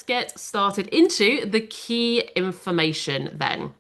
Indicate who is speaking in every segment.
Speaker 1: get started into the key information then.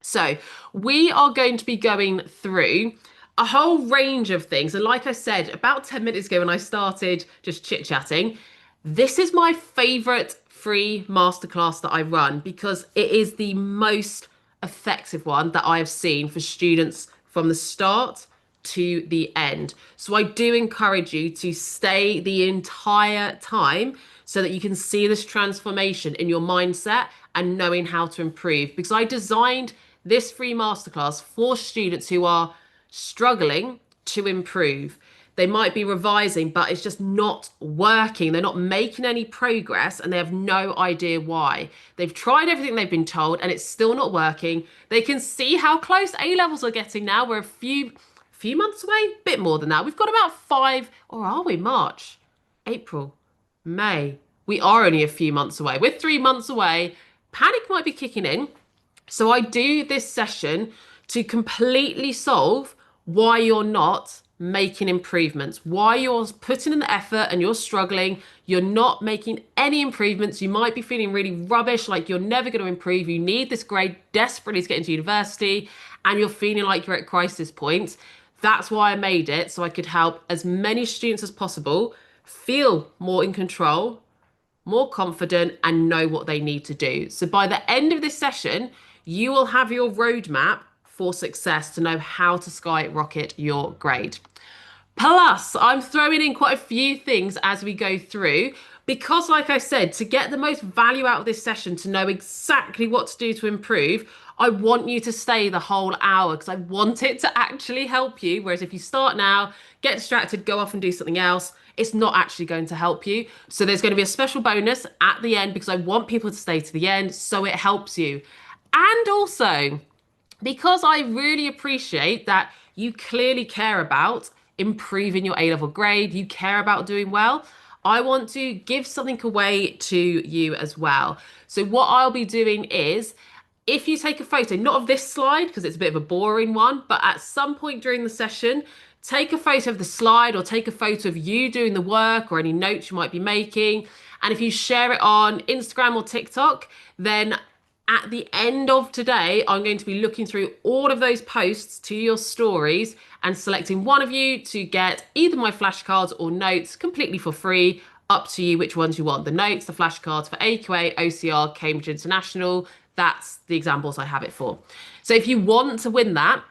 Speaker 1: So we are going to be going through a whole range of things. And like I said, about 10 minutes ago when I started just chit-chatting, this is my favorite free masterclass that I run because it is the most effective one that I have seen for students from the start to the end. So I do encourage you to stay the entire time so that you can see this transformation in your mindset and knowing how to improve. Because I designed this free masterclass for students who are struggling to improve. They might be revising, but it's just not working. They're not making any progress and they have no idea why. They've tried everything they've been told and it's still not working. They can see how close A levels are getting now. We're a few months away, bit more than that. We've got about 5, or are we? March, April, May. We are only a few months away. We're 3 months away. Panic might be kicking in. So I do this session to completely solve why you're not making improvements, why you're putting in the effort and you're struggling, you're not making any improvements. You might be feeling really rubbish, like you're never going to improve. You need this grade desperately to get into university and you're feeling like you're at crisis point. That's why I made it, so I could help as many students as possible feel more in control, more confident, and know what they need to do. So by the end of this session, you will have your roadmap for success to know how to skyrocket your grade. Plus, I'm throwing in quite a few things as we go through because, like I said, to get the most value out of this session, to know exactly what to do to improve, I want you to stay the whole hour because I want it to actually help you. Whereas if you start now, get distracted, go off and do something else, it's not actually going to help you. So there's going to be a special bonus at the end because I want people to stay to the end so it helps you. And also, because I really appreciate that you clearly care about improving your A-level grade, you care about doing well, I want to give something away to you as well. So what I'll be doing is, if you take a photo, not of this slide, because it's a bit of a boring one, but at some point during the session, take a photo of the slide or take a photo of you doing the work or any notes you might be making. And if you share it on Instagram or TikTok, then at the end of today, I'm going to be looking through all of those posts to your stories and selecting one of you to get either my flashcards or notes completely for free. Up to you which ones you want. The notes, the flashcards for AQA, OCR, Cambridge International. That's the examples I have it for. So if you want to win that,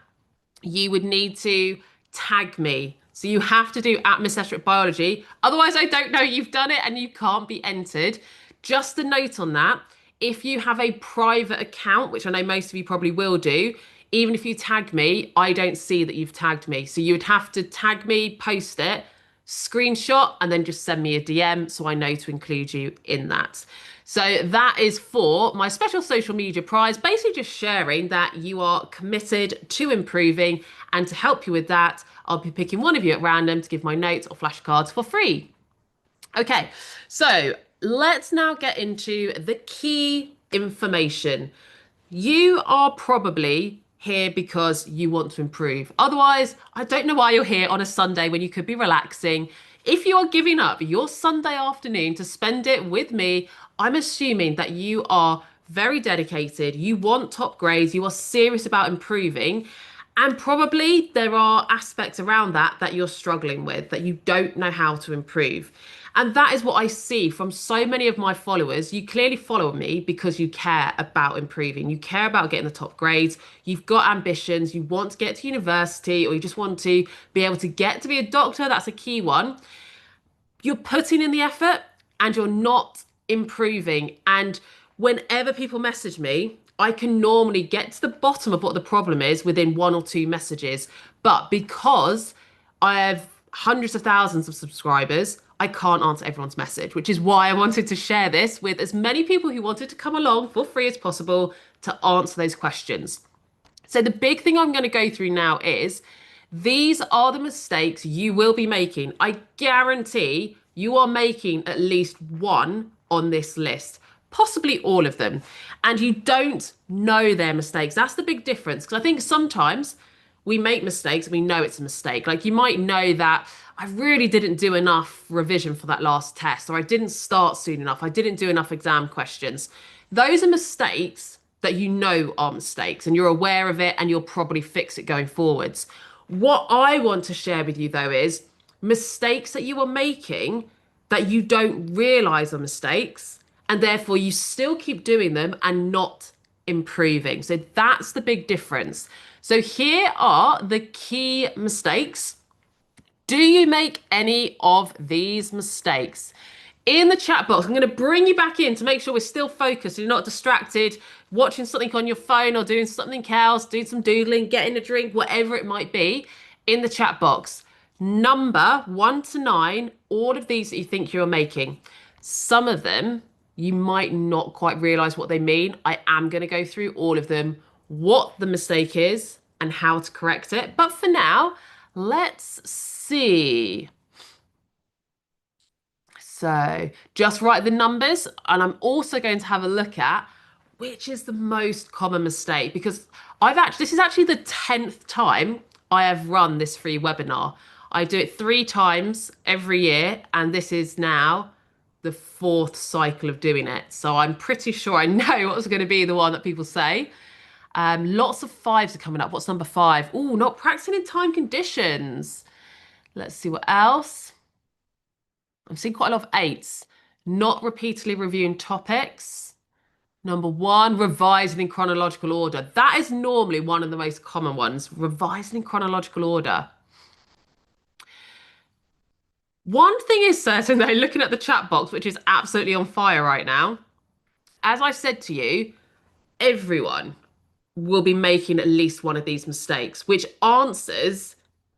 Speaker 1: you would need to tag me. So you have to do at Miss Estruch Biology. Otherwise, I don't know you've done it and you can't be entered. Just a note on that. If you have a private account, which I know most of you probably will do, even if you tag me, I don't see that you've tagged me. So you would have to tag me, post it, screenshot, and then just send me a DM so I know to include you in that. So that is for my special social media prize, basically just sharing that you are committed to improving, and to help you with that, I'll be picking one of you at random to give my notes or flashcards for free. Okay, so let's now get into the key information. You are probably here because you want to improve. Otherwise, I don't know why you're here on a Sunday when you could be relaxing. If you are giving up your Sunday afternoon to spend it with me, I'm assuming that you are very dedicated, you want top grades, you are serious about improving, and probably there are aspects around that you're struggling with, that you don't know how to improve. And that is what I see from so many of my followers. You clearly follow me because you care about improving. You care about getting the top grades. You've got ambitions. You want to get to university, or you just want to be able to get to be a doctor. That's a key one. You're putting in the effort and you're not improving. And whenever people message me, I can normally get to the bottom of what the problem is within 1 or 2 messages. But because I have hundreds of thousands of subscribers, I can't answer everyone's message, which is why I wanted to share this with as many people who wanted to come along for free as possible to answer those questions. So the big thing I'm going to go through now is, these are the mistakes you will be making. I guarantee you are making at least one on this list, possibly all of them, and you don't know their mistakes. That's the big difference, because I think sometimes we make mistakes and we know it's a mistake. Like you might know that I really didn't do enough revision for that last test, or I didn't start soon enough, I didn't do enough exam questions. Those are mistakes that you know are mistakes and you're aware of it and you'll probably fix it going forwards. What I want to share with you though is mistakes that you are making that you don't realize are mistakes and therefore you still keep doing them and not improving. So that's the big difference. So here are the key mistakes. Do you make any of these mistakes? In the chat box, I'm going to bring you back in to make sure we're still focused, you're not distracted, watching something on your phone or doing something else, doing some doodling, getting a drink, whatever it might be, in the chat box. Number 1 to 9, all of these that you think you're making. Some of them, you might not quite realize what they mean. I am going to go through all of them, what the mistake is, and how to correct it. But for now, let's see. So just write the numbers, and I'm also going to have a look at which is the most common mistake because this is actually the 10th time I have run this free webinar. I do it 3 times every year, and this is now the 4th cycle of doing it. So I'm pretty sure I know what's going to be the one that people say. Lots of 5s are coming up. What's number 5? Oh, not practicing in time conditions. Let's see what else. I'm seeing quite a lot of 8s. Not repeatedly reviewing topics. Number 1, revising in chronological order. That is normally one of the most common ones, revising in chronological order. One thing is certain though, looking at the chat box, which is absolutely on fire right now, as I said to you, everyone will be making at least one of these mistakes, which answers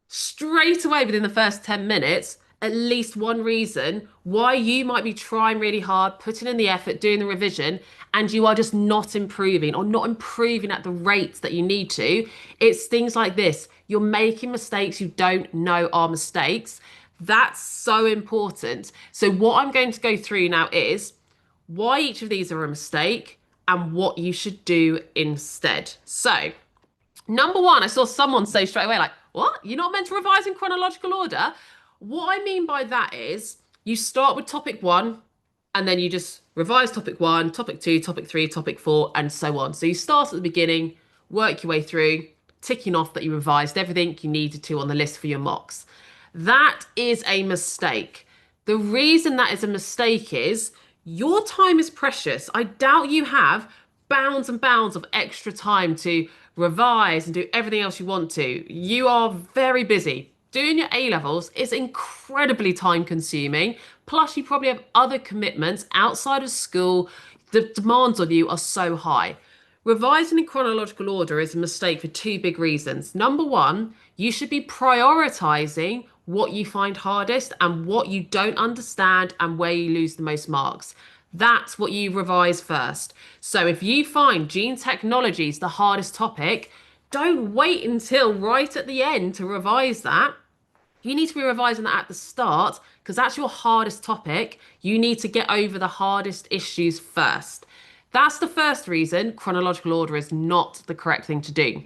Speaker 1: straight away within the first 10 minutes at least one reason why you might be trying really hard, putting in the effort, doing the revision, and you are just not improving or not improving at the rates that you need to. It's things like this. You're making mistakes you don't know are mistakes. That's so important. So what I'm going to go through now is why each of these are a mistake and what you should do instead. So number 1, I saw someone say straight away, like, what? You're not meant to revise in chronological order? What I mean by that is you start with topic 1 and then you just revise topic 1, topic 2, topic 3, topic 4, and so on. So you start at the beginning, work your way through, ticking off that you revised everything you needed to on the list for your mocks. That is a mistake. The reason that is a mistake is your time is precious. I doubt you have bounds and bounds of extra time to revise and do everything else you want to. You are very busy. Doing your A-levels is incredibly time consuming. Plus, you probably have other commitments outside of school. The demands on you are so high. Revising in chronological order is a mistake for 2 big reasons. Number 1, you should be prioritizing what you find hardest and what you don't understand and where you lose the most marks. That's what you revise first. So if you find gene technology is the hardest topic, don't wait until right at the end to revise that. You need to be revising that at the start because that's your hardest topic. You need to get over the hardest issues first. That's the first reason chronological order is not the correct thing to do.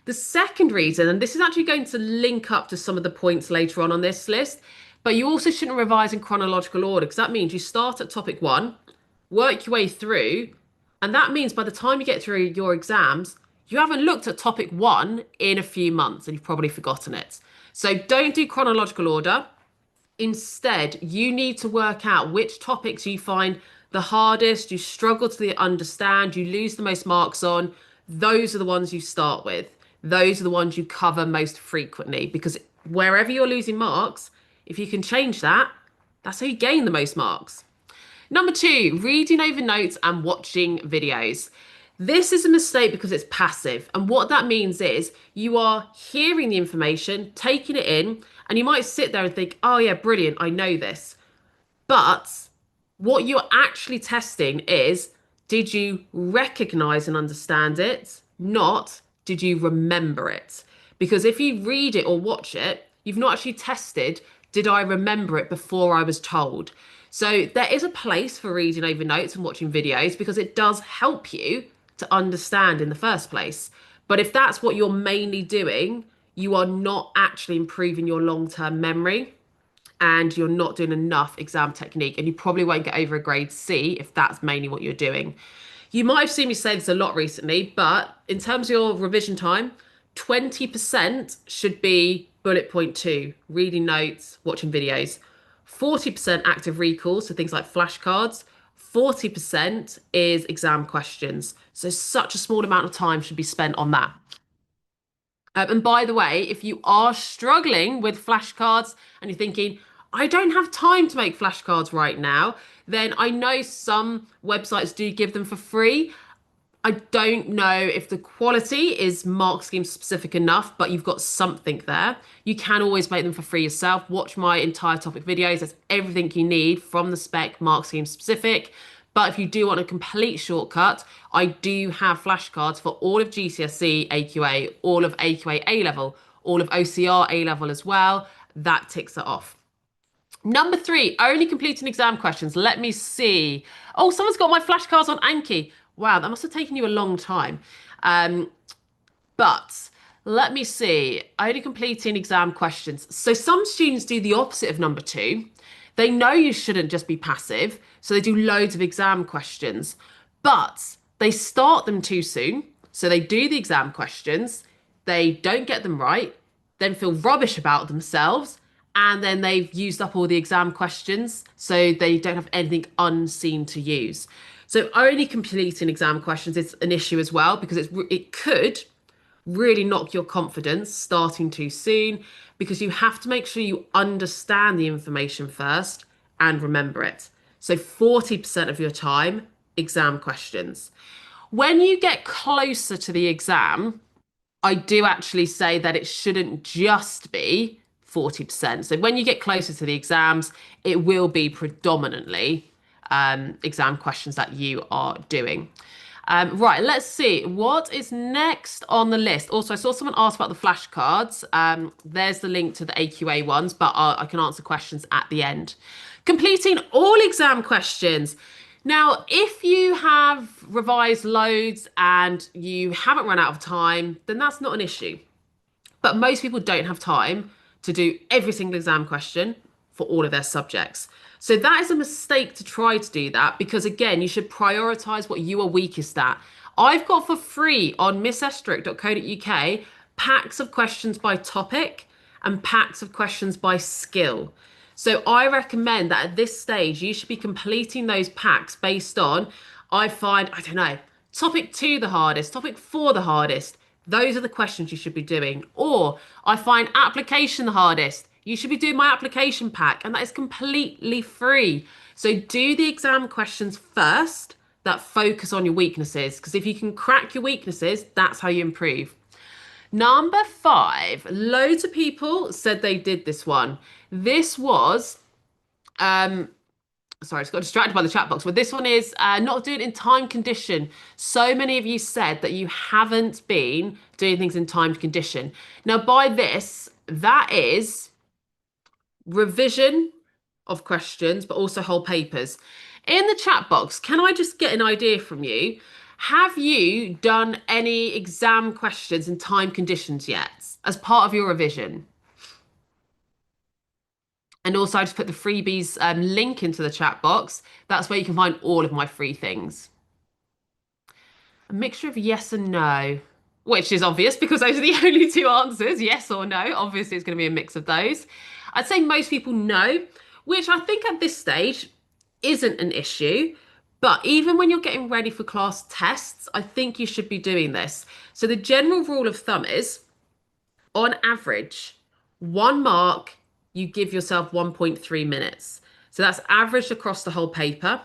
Speaker 1: The second reason, and this is actually going to link up to some of the points later on this list, but you also shouldn't revise in chronological order because that means you start at topic 1, work your way through, and that means by the time you get through your exams, you haven't looked at topic 1 in a few months and you've probably forgotten it. So don't do chronological order. Instead, you need to work out which topics you find the hardest, you struggle to understand, you lose the most marks on. Those are the ones you start with. Those are the ones you cover most frequently because wherever you're losing marks, if you can change that, that's how you gain the most marks. Number 2, reading over notes and watching videos. This is a mistake because it's passive. And what that means is you are hearing the information, taking it in, and you might sit there and think, oh yeah, brilliant, I know this. But what you're actually testing is, did you recognize and understand it? Not, did you remember it? Because if you read it or watch it, you've not actually tested, did I remember it before I was told? So there is a place for reading over notes and watching videos because it does help you to understand in the first place. But if that's what you're mainly doing, you are not actually improving your long-term memory and you're not doing enough exam technique, and you probably won't get over a grade C if that's mainly what you're doing. You might have seen me say this a lot recently, but in terms of your revision time, 20% should be bullet point two, reading notes, watching videos. 40% active recall, so things like flashcards. 40% is exam questions. So such a small amount of time should be spent on that. And by the way, if you are struggling with flashcards and you're thinking, I don't have time to make flashcards right now, then I know some websites do give them for free. I don't know if the quality is mark scheme specific enough, but you've got something there. You can always make them for free yourself. Watch my entire topic videos. That's everything you need from the spec, mark scheme specific. But if you do want a complete shortcut, I do have flashcards for all of GCSE AQA, all of AQA A level, all of OCR A level as well. That ticks it off. Number three, only completing exam questions. Let me see. Oh, someone's got my flashcards on Anki. Wow, that must have taken you a long time. But let me see. Only completing exam questions. So some students do the opposite of number two. They know you shouldn't just be passive, so they do loads of exam questions, but they start them too soon. So they do the exam questions, they don't get them right, then feel rubbish about themselves, and then they've used up all the exam questions, so they don't have anything unseen to use. So only completing exam questions is an issue as well because it could really knock your confidence starting too soon because you have to make sure you understand the information first and remember it. So 40% of your time, exam questions. When you get closer to the exam, I do actually say that it shouldn't just be 40%. So when you get closer to the exams, it will be predominantly exam questions that you are doing. Right, let's see what is next on the list. Also, I saw someone ask about the flashcards. There's the link to the AQA ones, but I can answer questions at the end. Completing all exam questions. Now, if you have revised loads and you haven't run out of time, then that's not an issue. But most people don't have time to do every single exam question for all of their subjects. So that is a mistake to try to do that because, again, you should prioritize what you are weakest at. I've got for free on missestruch.co.uk packs of questions by topic and packs of questions by skill. So I recommend that at this stage, you should be completing those packs based on, I find, I don't know, topic two the hardest, topic four the hardest. Those are the questions you should be doing. Or I find application the hardest. You should be doing my application pack, and that is completely free. So do the exam questions first that focus on your weaknesses, because if you can crack your weaknesses, that's how you improve. Number five, loads of people said they did this one. This was, sorry, I just got distracted by the chat box, but this one is not doing it in time condition. So many of you said that you haven't been doing things in time condition. Now, by this, that is revision of questions, but also whole papers. In the chat box, can I just get an idea from you? Have you done any exam questions in time conditions yet as part of your revision? And also, I just put the freebies link into the chat box. That's where you can find all of my free things. A mixture of yes and no, which is obvious because those are the only two answers, yes or no. Obviously, it's going to be a mix of those. I'd say most people know, which I think at this stage isn't an issue. But even when you're getting ready for class tests, I think you should be doing this. So the general rule of thumb is, on average, 1 mark, you give yourself 1.3 minutes. So that's averaged across the whole paper.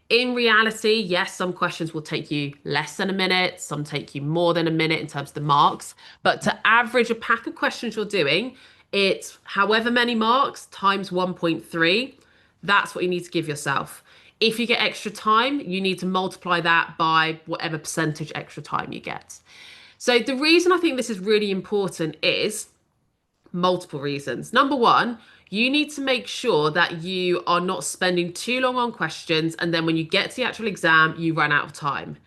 Speaker 1: In reality, yes, some questions will take you less than a minute, some take you more than a minute in terms of the marks. But to average a pack of questions you're doing, it's however many marks times 1.3. That's what you need to give yourself. If you get extra time, you need to multiply that by whatever percentage extra time you get. So the reason I think this is really important is multiple reasons. Number one, you need to make sure that you are not spending too long on questions, and then when you get to the actual exam, you run out of time.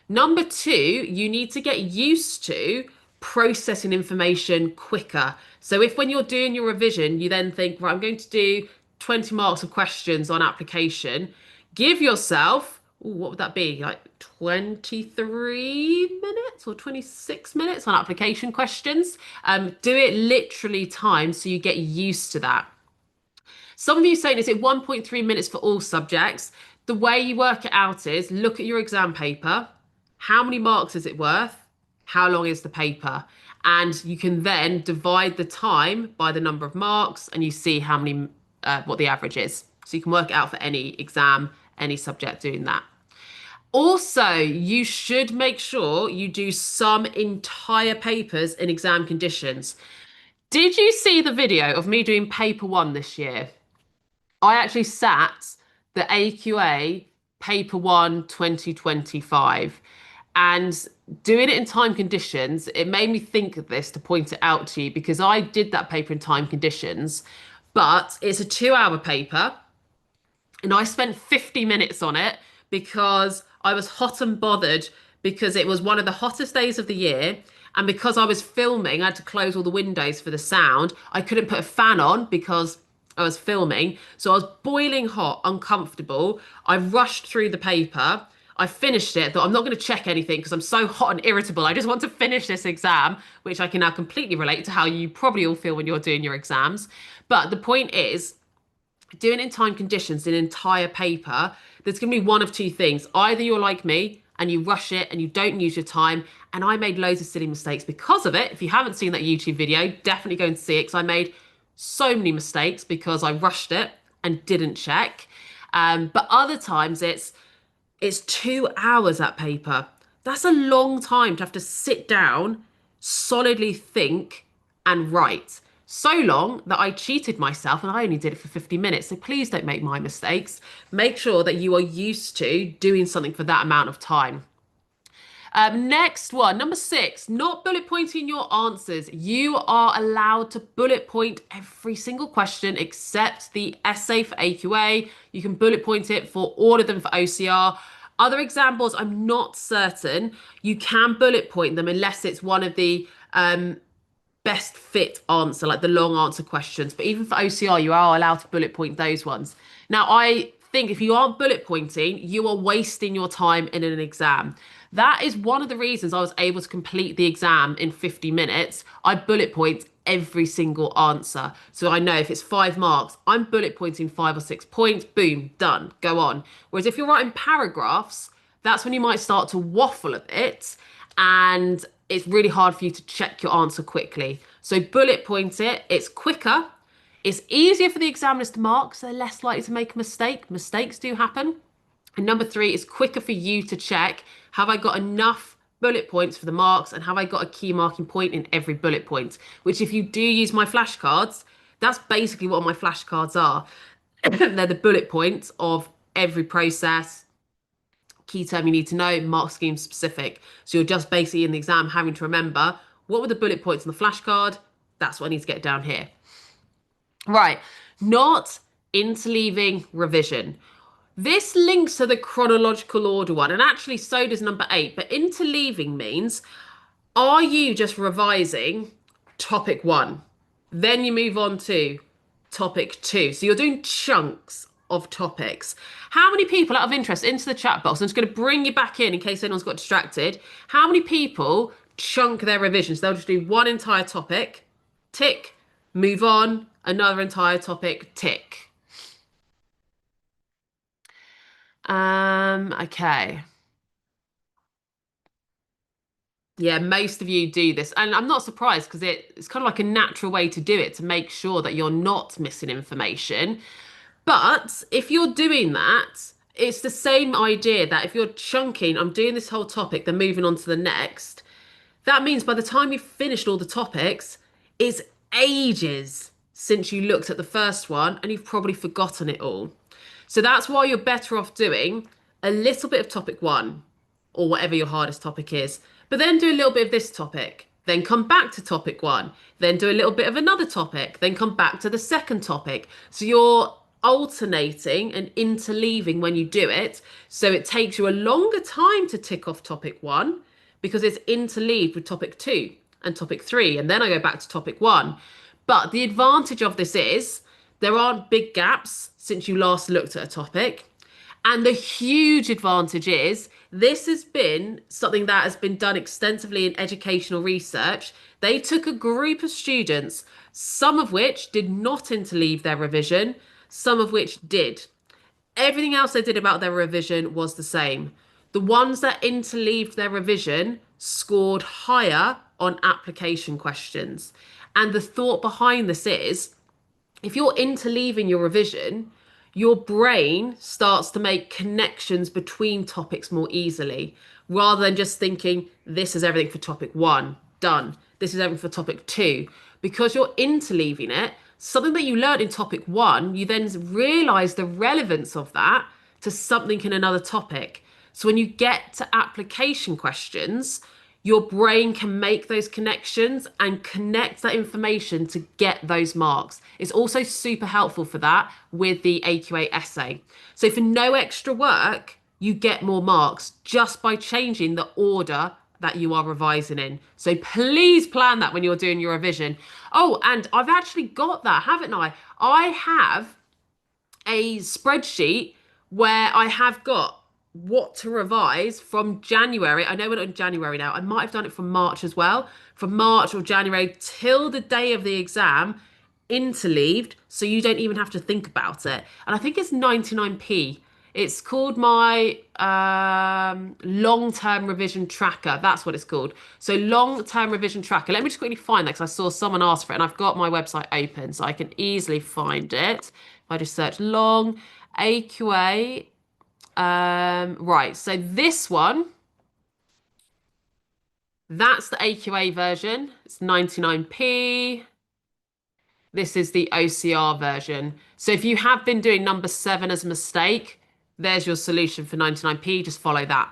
Speaker 1: Number two, you need to get used to processing information quicker. So if when you're doing your revision, you then think, right, I'm going to do 20 marks of questions on application, give yourself, ooh, what would that be? Like 23 minutes or 26 minutes on application questions. Do it literally time so you get used to that. Some of you saying, is it 1.3 minutes for all subjects? The way you work it out is look at your exam paper. How many marks is it worth? How long is the paper? And you can then divide the time by the number of marks and you see how many, what the average is. So you can work it out for any exam, any subject doing that. Also, you should make sure you do some entire papers in exam conditions. Did you see the video of me doing paper one this year? I actually sat the AQA paper one 2025 and doing it in time conditions, it made me think of this to point it out to you because I did that paper in time conditions, but it's a 2 hour paper and I spent 50 minutes on it because I was hot and bothered because it was one of the hottest days of the year. And because I was filming, I had to close all the windows for the sound. I couldn't put a fan on because I was filming. So I was boiling hot, uncomfortable. I rushed through the paper. I finished it, thought I'm not going to check anything because I'm so hot and irritable. I just want to finish this exam, which I can now completely relate to how you probably all feel when you're doing your exams. But the point is, doing in time conditions an entire paper, there's going to be one of two things. Either you're like me and you rush it and you don't use your time. And I made loads of silly mistakes because of it. If you haven't seen that YouTube video, definitely go and see it because I made so many mistakes because I rushed it and didn't check. But other times it's 2 hours that paper. That's a long time to have to sit down, solidly think and write. So long that I cheated myself and I only did it for 50 minutes. So please don't make my mistakes. Make sure that you are used to doing something for that amount of time. Next one, number six, not bullet pointing your answers. You are allowed to bullet point every single question except the essay for AQA. You can bullet point it for all of them for OCR. Other examples, I'm not certain. You can bullet point them unless it's one of the best fit answer, like the long answer questions. But even for OCR, you are allowed to bullet point those ones. Now, I think if you aren't bullet pointing, you are wasting your time in an exam. That is one of the reasons I was able to complete the exam in 50 minutes. I bullet point every single answer. So I know if it's 5 marks, I'm bullet pointing 5 or 6 points, boom, done, go on. Whereas if you're writing paragraphs, that's when you might start to waffle a bit and it's really hard for you to check your answer quickly. So bullet point it, it's quicker, it's easier for the examiners to mark, so they're less likely to make a mistake. Mistakes do happen. And number three, it's quicker for you to check, have I got enough bullet points for the marks and have I got a key marking point in every bullet point? Which if you do use my flashcards, that's basically what my flashcards are. They're the bullet points of every process, key term you need to know, mark scheme specific. So you're just basically in the exam having to remember what were the bullet points on the flashcard? That's what I need to get down here. Right, not interleaving revision. This links to the chronological order one, and actually so does number 8. But interleaving means, are you just revising topic 1? Then you move on to topic 2. So you're doing chunks of topics. How many people, out of interest, into the chat box, I'm just going to bring you back in case anyone's got distracted. How many people chunk their revisions? They'll just do one entire topic, tick, move on, another entire topic, tick. Okay. Yeah, most of you do this. And I'm not surprised because it's kind of like a natural way to do it to make sure that you're not missing information. But if you're doing that, it's the same idea that if you're chunking, I'm doing this whole topic, then moving on to the next. That means by the time you've finished all the topics, it's ages since you looked at the first one and you've probably forgotten it all. So that's why you're better off doing a little bit of topic 1 or whatever your hardest topic is, but then do a little bit of this topic, then come back to topic 1, then do a little bit of another topic, then come back to the second topic. So you're alternating and interleaving when you do it. So it takes you a longer time to tick off topic one because it's interleaved with topic two and topic three. And then I go back to topic one. But the advantage of this is there aren't big gaps since you last looked at a topic. And the huge advantage is this has been something that has been done extensively in educational research. They took a group of students, some of which did not interleave their revision, some of which did. Everything else they did about their revision was the same. The ones that interleaved their revision scored higher on application questions. And the thought behind this is if you're interleaving your revision, your brain starts to make connections between topics more easily rather than just thinking, this is everything for topic one, done. This is everything for topic two. Because you're interleaving it, something that you learned in topic one, you then realize the relevance of that to something in another topic. So when you get to application questions, your brain can make those connections and connect that information to get those marks. It's also super helpful for that with the AQA essay. So for no extra work, you get more marks just by changing the order that you are revising in. So please plan that when you're doing your revision. Oh, and I've actually got that, haven't I? I have a spreadsheet where I have got what to revise from January. I know we're not in January now. I might have done it from March as well. From March or January till the day of the exam, interleaved, so you don't even have to think about it. And I think it's 99p. It's called my long-term revision tracker. That's what it's called. So long-term revision tracker. Let me just quickly find that because I saw someone ask for it and I've got my website open so I can easily find it. If I just search long AQA. Right, so this one, that's the AQA version. It's 99p. This is the OCR version. So if you have been doing number 7 as a mistake, there's your solution for 99p. Just follow that.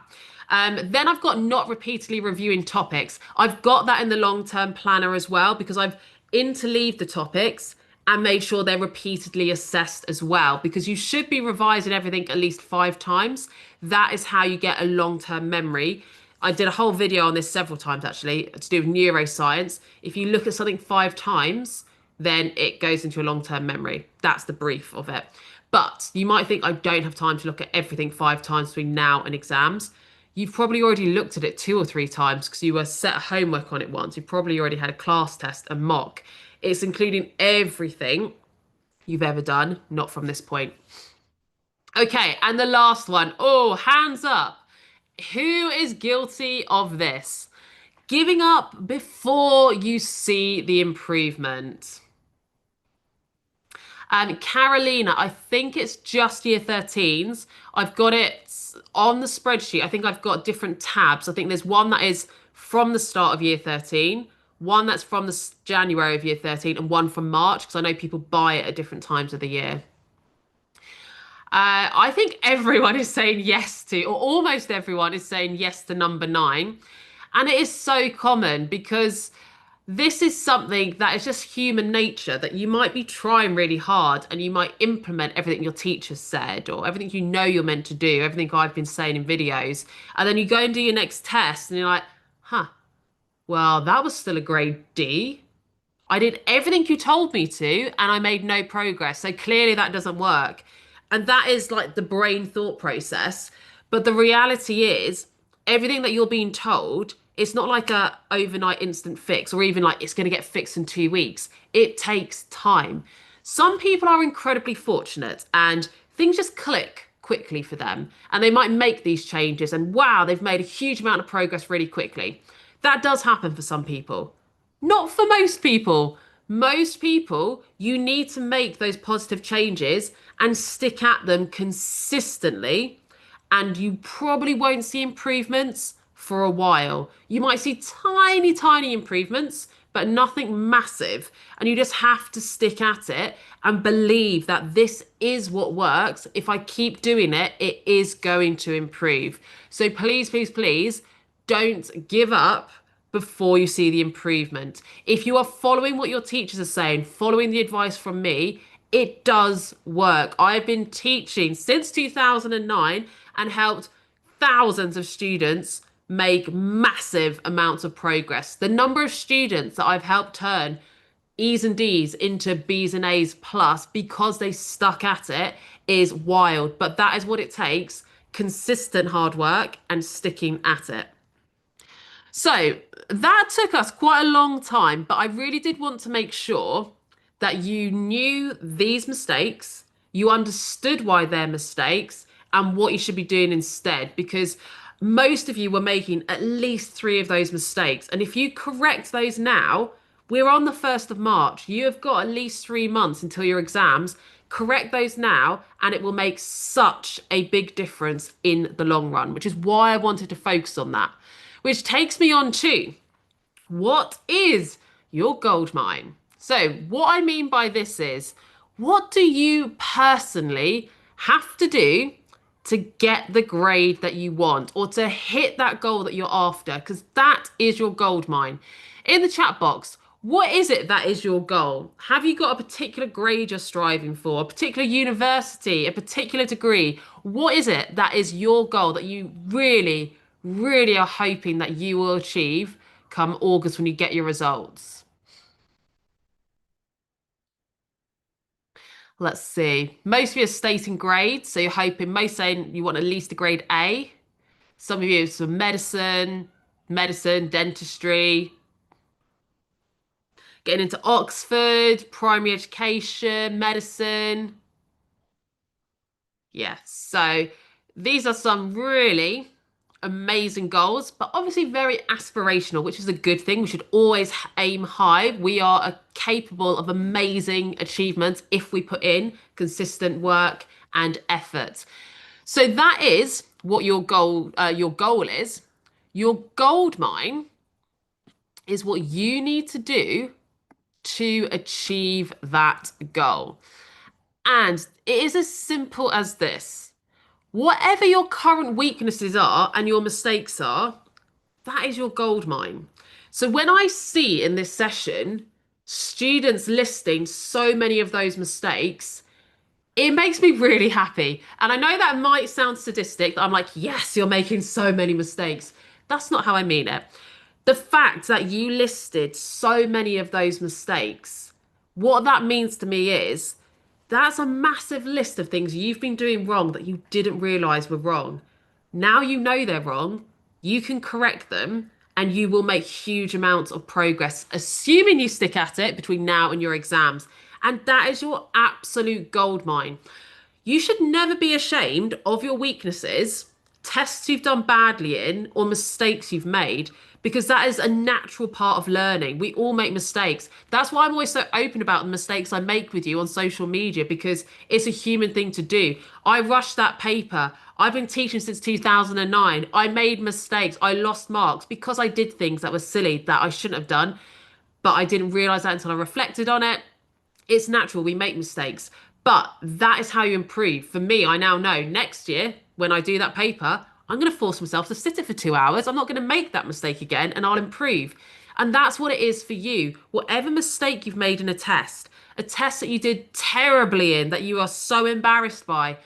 Speaker 1: Then I've got not repeatedly reviewing topics. I've got that in the long-term planner as well because I've interleaved the topics and made sure they're repeatedly assessed as well because you should be revising everything at least 5 times. That is how you get a long-term memory. I did a whole video on this several times actually to do with neuroscience. If you look at something 5 times, then it goes into a long-term memory. That's the brief of it. But you might think I don't have time to look at everything 5 times between now and exams. You've probably already looked at it 2 or 3 times because you were set homework on it once. You've probably already had a class test, a mock. It's including everything you've ever done, not from this point. Okay, and the last one. Oh, hands up. Who is guilty of this? Giving up before you see the improvement. And Carolina, I think it's just year 13s. I've got it on the spreadsheet. I think I've got different tabs. I think there's one that is from the start of year 13, one that's from the January of year 13, and one from March, because I know people buy it at different times of the year. I think everyone is saying yes to, or almost everyone is saying yes to number 9. And it is so common because this is something that is just human nature that you might be trying really hard and you might implement everything your teacher said or everything you know you're meant to do, everything I've been saying in videos. And then you go and do your next test and you're like, huh, well, that was still a grade D. I did everything you told me to and I made no progress. So clearly that doesn't work. And that is like the brain thought process. But the reality is everything that you're being told, it's not like a overnight instant fix or even like it's going to get fixed in 2 weeks. It takes time. Some people are incredibly fortunate and things just click quickly for them and they might make these changes and wow, they've made a huge amount of progress really quickly. That does happen for some people. Not for most people. Most people, you need to make those positive changes and stick at them consistently. And you probably won't see improvements for a while. You might see tiny, tiny improvements, but nothing massive. And you just have to stick at it and believe that this is what works. If I keep doing it, it is going to improve. So please, please, please don't give up before you see the improvement. If you are following what your teachers are saying, following the advice from me, It does work. I've been teaching since 2009 and helped thousands of students make massive amounts of progress. The number of students that I've helped turn E's and D's into B's and A's plus because they stuck at it is wild. But that is what it takes, consistent hard work and sticking at it. So that took us quite a long time, but I really did want to make sure that you knew these mistakes, you understood why they're mistakes, and what you should be doing instead, because most of you were making at least three of those mistakes. And if you correct those now, we're on the 1st of March. You have got at least 3 months until your exams. Correct those now, and it will make such a big difference in the long run, which is why I wanted to focus on that. Which takes me on to what is your gold mine? So, what I mean by this is, what do you personally have to do to get the grade that you want or to hit that goal that you're after? Because that is your gold mine. In the chat box, what is it that is your goal? Have you got a particular grade you're striving for, a particular university, a particular degree? What is it that is your goal that you really, really are hoping that you will achieve come August when you get your results? Let's see. Most of you are stating grades, so you're hoping, most saying you want at least a grade A. Some of you some medicine, dentistry, getting into Oxford, primary education, medicine. Yes. So these are some really amazing goals, but obviously very aspirational, which is a good thing. We should always aim high. We are capable of amazing achievements if we put in consistent work and effort. So that is what your goal is. Your gold mine is what you need to do to achieve that goal. And it is as simple as this. Whatever your current weaknesses are and your mistakes are, that is your gold mine. So when I see in this session students listing so many of those mistakes, it makes me really happy. And I know that might sound sadistic, that I'm like, yes, you're making so many mistakes. That's not how I mean it. The fact that you listed so many of those mistakes, what that means to me is that's a massive list of things you've been doing wrong that you didn't realize were wrong. Now you know they're wrong, you can correct them, and you will make huge amounts of progress, assuming you stick at it between now and your exams. And that is your absolute gold mine. You should never be ashamed of your weaknesses, tests you've done badly in, or mistakes you've made, because that is a natural part of learning. We all make mistakes. That's why I'm always so open about the mistakes I make with you on social media, because it's a human thing to do. I rushed that paper. I've been teaching since 2009. I made mistakes. I lost marks because I did things that were silly that I shouldn't have done, but I didn't realize that until I reflected on it. It's natural, we make mistakes, but that is how you improve. For me, I now know next year when I do that paper, I'm going to force myself to sit it for 2 hours. I'm not going to make that mistake again and I'll improve. And that's what it is for you. Whatever mistake you've made in a test that you did terribly in, that you are so embarrassed by,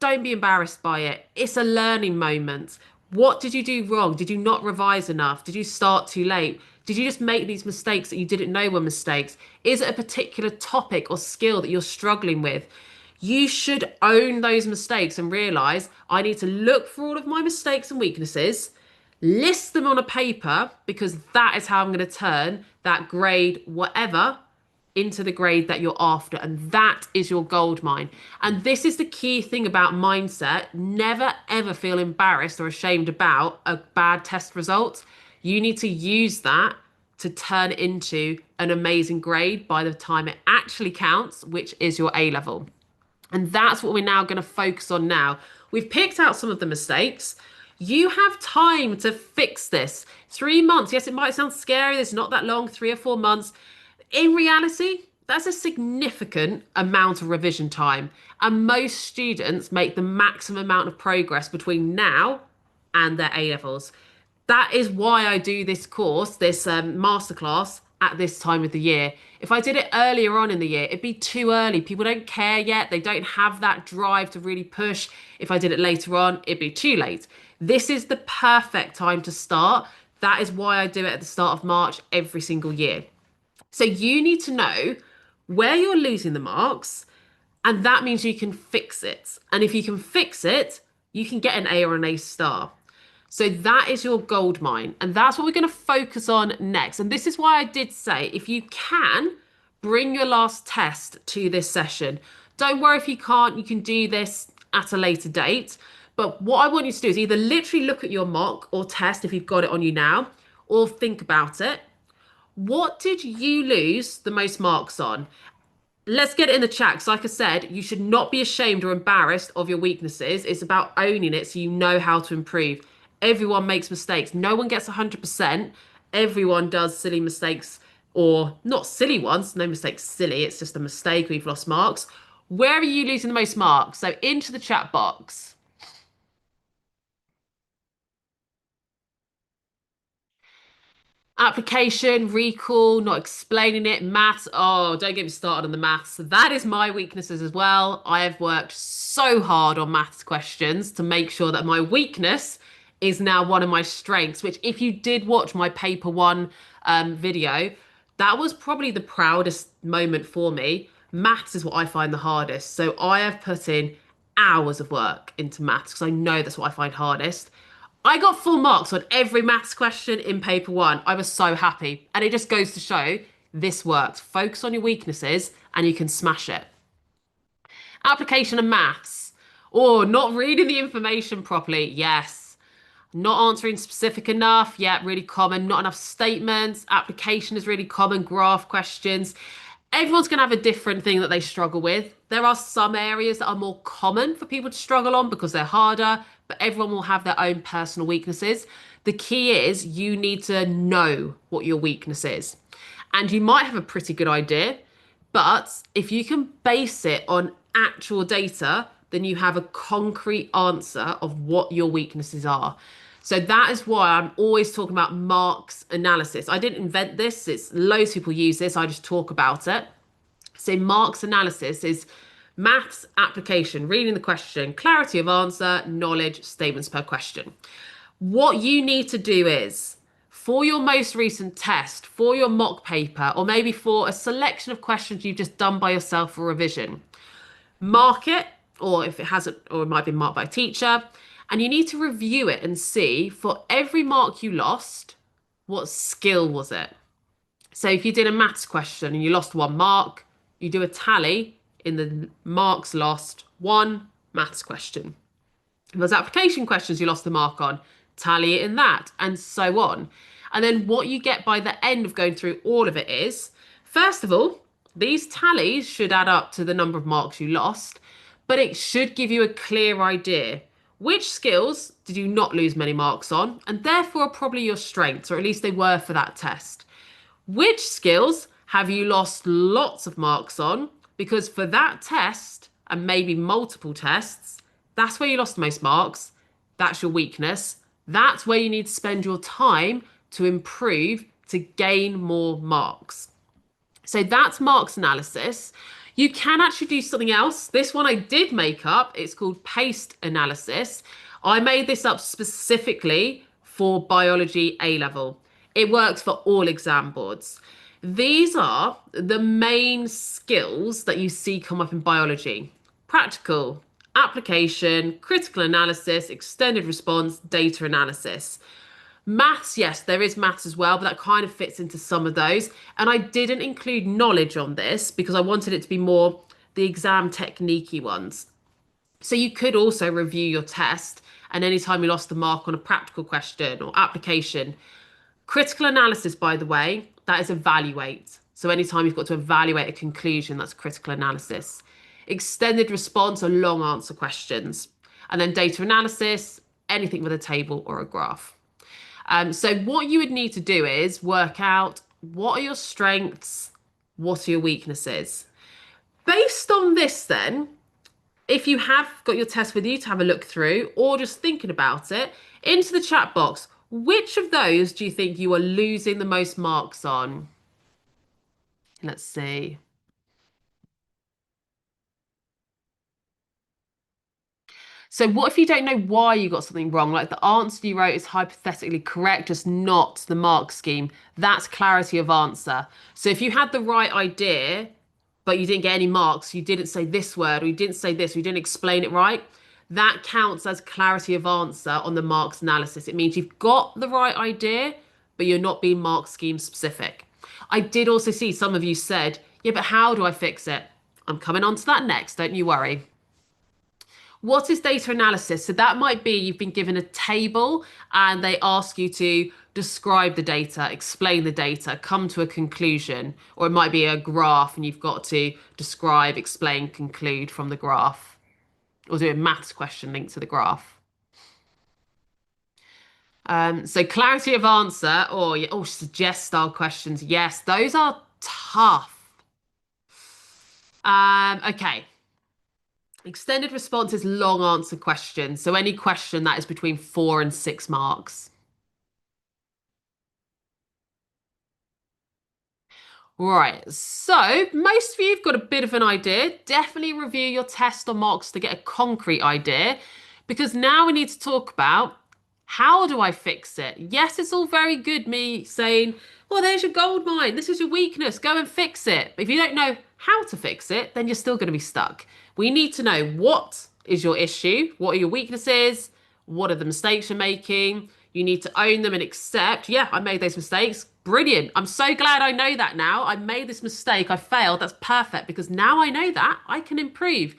Speaker 1: don't be embarrassed by it. It's a learning moment. What did you do wrong? Did you not revise enough? Did you start too late? Did you just make these mistakes that you didn't know were mistakes? Is it a particular topic or skill that you're struggling with? You should own those mistakes and realize I need to look for all of my mistakes and weaknesses, list them on a paper, because that is how I'm going to turn that grade, whatever, into the grade that you're after. And that is your gold mine. And this is the key thing about mindset. Never, ever feel embarrassed or ashamed about a bad test result. You need to use that to turn into an amazing grade by the time it actually counts, which is your A level. And that's what we're now going to focus on now. We've picked out some of the mistakes. You have time to fix this. 3 months. Yes, it might sound scary. It's not that long, 3 or 4 months. In reality, that's a significant amount of revision time. And most students make the maximum amount of progress between now and their A levels. That is why I do this course, this masterclass at this time of the year. If I did it earlier on in the year, it'd be too early. People don't care yet. They don't have that drive to really push. If I did it later on, it'd be too late. This is the perfect time to start. That is why I do it at the start of March every single year. So you need to know where you're losing the marks, and that means you can fix it. And if you can fix it, you can get an A or an A star. So that is your gold mine. And that's what we're going to focus on next. And this is why I did say, if you can, bring your last test to this session. Don't worry if you can't, you can do this at a later date. But what I want you to do is either literally look at your mock or test if you've got it on you now, or think about it. What did you lose the most marks on? Let's get it in the chat. Because like I said, you should not be ashamed or embarrassed of your weaknesses. It's about owning it so you know how to improve. Everyone makes mistakes. No one gets 100%. Everyone does silly mistakes, or not silly ones. No mistake's silly. It's just a mistake or you've lost marks. Where are you losing the most marks? So into the chat box. Application, recall, not explaining it, maths. Oh, don't get me started on the maths. That is my weaknesses as well. I have worked so hard on maths questions to make sure that my weakness is now one of my strengths, which if you did watch my paper one video, that was probably the proudest moment for me. Maths is what I find the hardest. So I have put in hours of work into maths because I know that's what I find hardest. I got full marks on every maths question in paper one. I was so happy. And it just goes to show this works. Focus on your weaknesses and you can smash it. Application of maths. Or not reading the information properly. Yes. Not answering specific enough. Yeah, really common. Not enough statements. Application is really common. Graph questions. Everyone's going to have a different thing that they struggle with. There are some areas that are more common for people to struggle on because they're harder, but everyone will have their own personal weaknesses. The key is you need to know what your weakness is. And you might have a pretty good idea, but if you can base it on actual data, then you have a concrete answer of what your weaknesses are. So that is why I'm always talking about marks analysis. I didn't invent this. It's loads of people use this. I just talk about it. So marks analysis is maths application, reading the question, clarity of answer, knowledge, statements per question. What you need to do is for your most recent test, for your mock paper, or maybe for a selection of questions you've just done by yourself for revision, mark it, or if it hasn't, or it might be marked by a teacher, and you need to review it and see for every mark you lost, what skill was it? So if you did a maths question and you lost 1 mark, you do a tally in the marks lost, 1 maths question. If there's application questions you lost the mark on, tally it in that, and so on. And then what you get by the end of going through all of it is, first of all, these tallies should add up to the number of marks you lost, but it should give you a clear idea. Which skills did you not lose many marks on, and therefore are probably your strengths, or at least they were for that test? Which skills have you lost lots of marks on? Because for that test, and maybe multiple tests, that's where you lost the most marks. That's your weakness. That's where you need to spend your time to improve, to gain more marks. So that's marks analysis. You can actually do something else. This one I did make up. It's called paste analysis. I made this up specifically for biology A level. It works for all exam boards. These are the main skills that you see come up in biology: practical, application, critical analysis, extended response, data analysis. Maths, yes, there is maths as well, but that kind of fits into some of those. And I didn't include knowledge on this because I wanted it to be more the exam technique-y ones. So you could also review your test, and anytime you lost the mark on a practical question or application. Critical analysis, by the way, that is evaluate. So anytime you've got to evaluate a conclusion, that's critical analysis. Extended response are long answer questions. And then data analysis, anything with a table or a graph. So what you would need to do is work out what are your strengths, what are your weaknesses. Based on this then, if you have got your test with you to have a look through or just thinking about it, into the chat box, which of those do you think you are losing the most marks on? Let's see. So what if you don't know why you got something wrong? Like the answer you wrote is hypothetically correct, just not the mark scheme. That's clarity of answer. So if you had the right idea, but you didn't get any marks, you didn't say this word, or you didn't say this, or you didn't explain it right, that counts as clarity of answer on the marks analysis. It means you've got the right idea, but you're not being mark scheme specific. I did also see some of you said, yeah, but how do I fix it? I'm coming on to that next, don't you worry. What is data analysis? So that might be you've been given a table and they ask you to describe the data, explain the data, come to a conclusion, or it might be a graph and you've got to describe, explain, conclude from the graph, or do a maths question linked to the graph. So clarity of answer, or oh, suggest style questions. Yes, those are tough. Okay. Extended response is long answer questions. So any question that is between 4 and 6 marks. Right, so most of you have got a bit of an idea. Definitely review your test or mocks to get a concrete idea because now we need to talk about how do I fix it? Yes, it's all very good me saying, well, there's your gold mine. This is your weakness. Go and fix it. But if you don't know how to fix it, then you're still going to be stuck. We need to know what is your issue? What are your weaknesses? What are the mistakes you're making? You need to own them and accept, yeah, I made those mistakes. Brilliant. I'm so glad I know that now. I made this mistake. I failed. That's perfect because now I know that I can improve.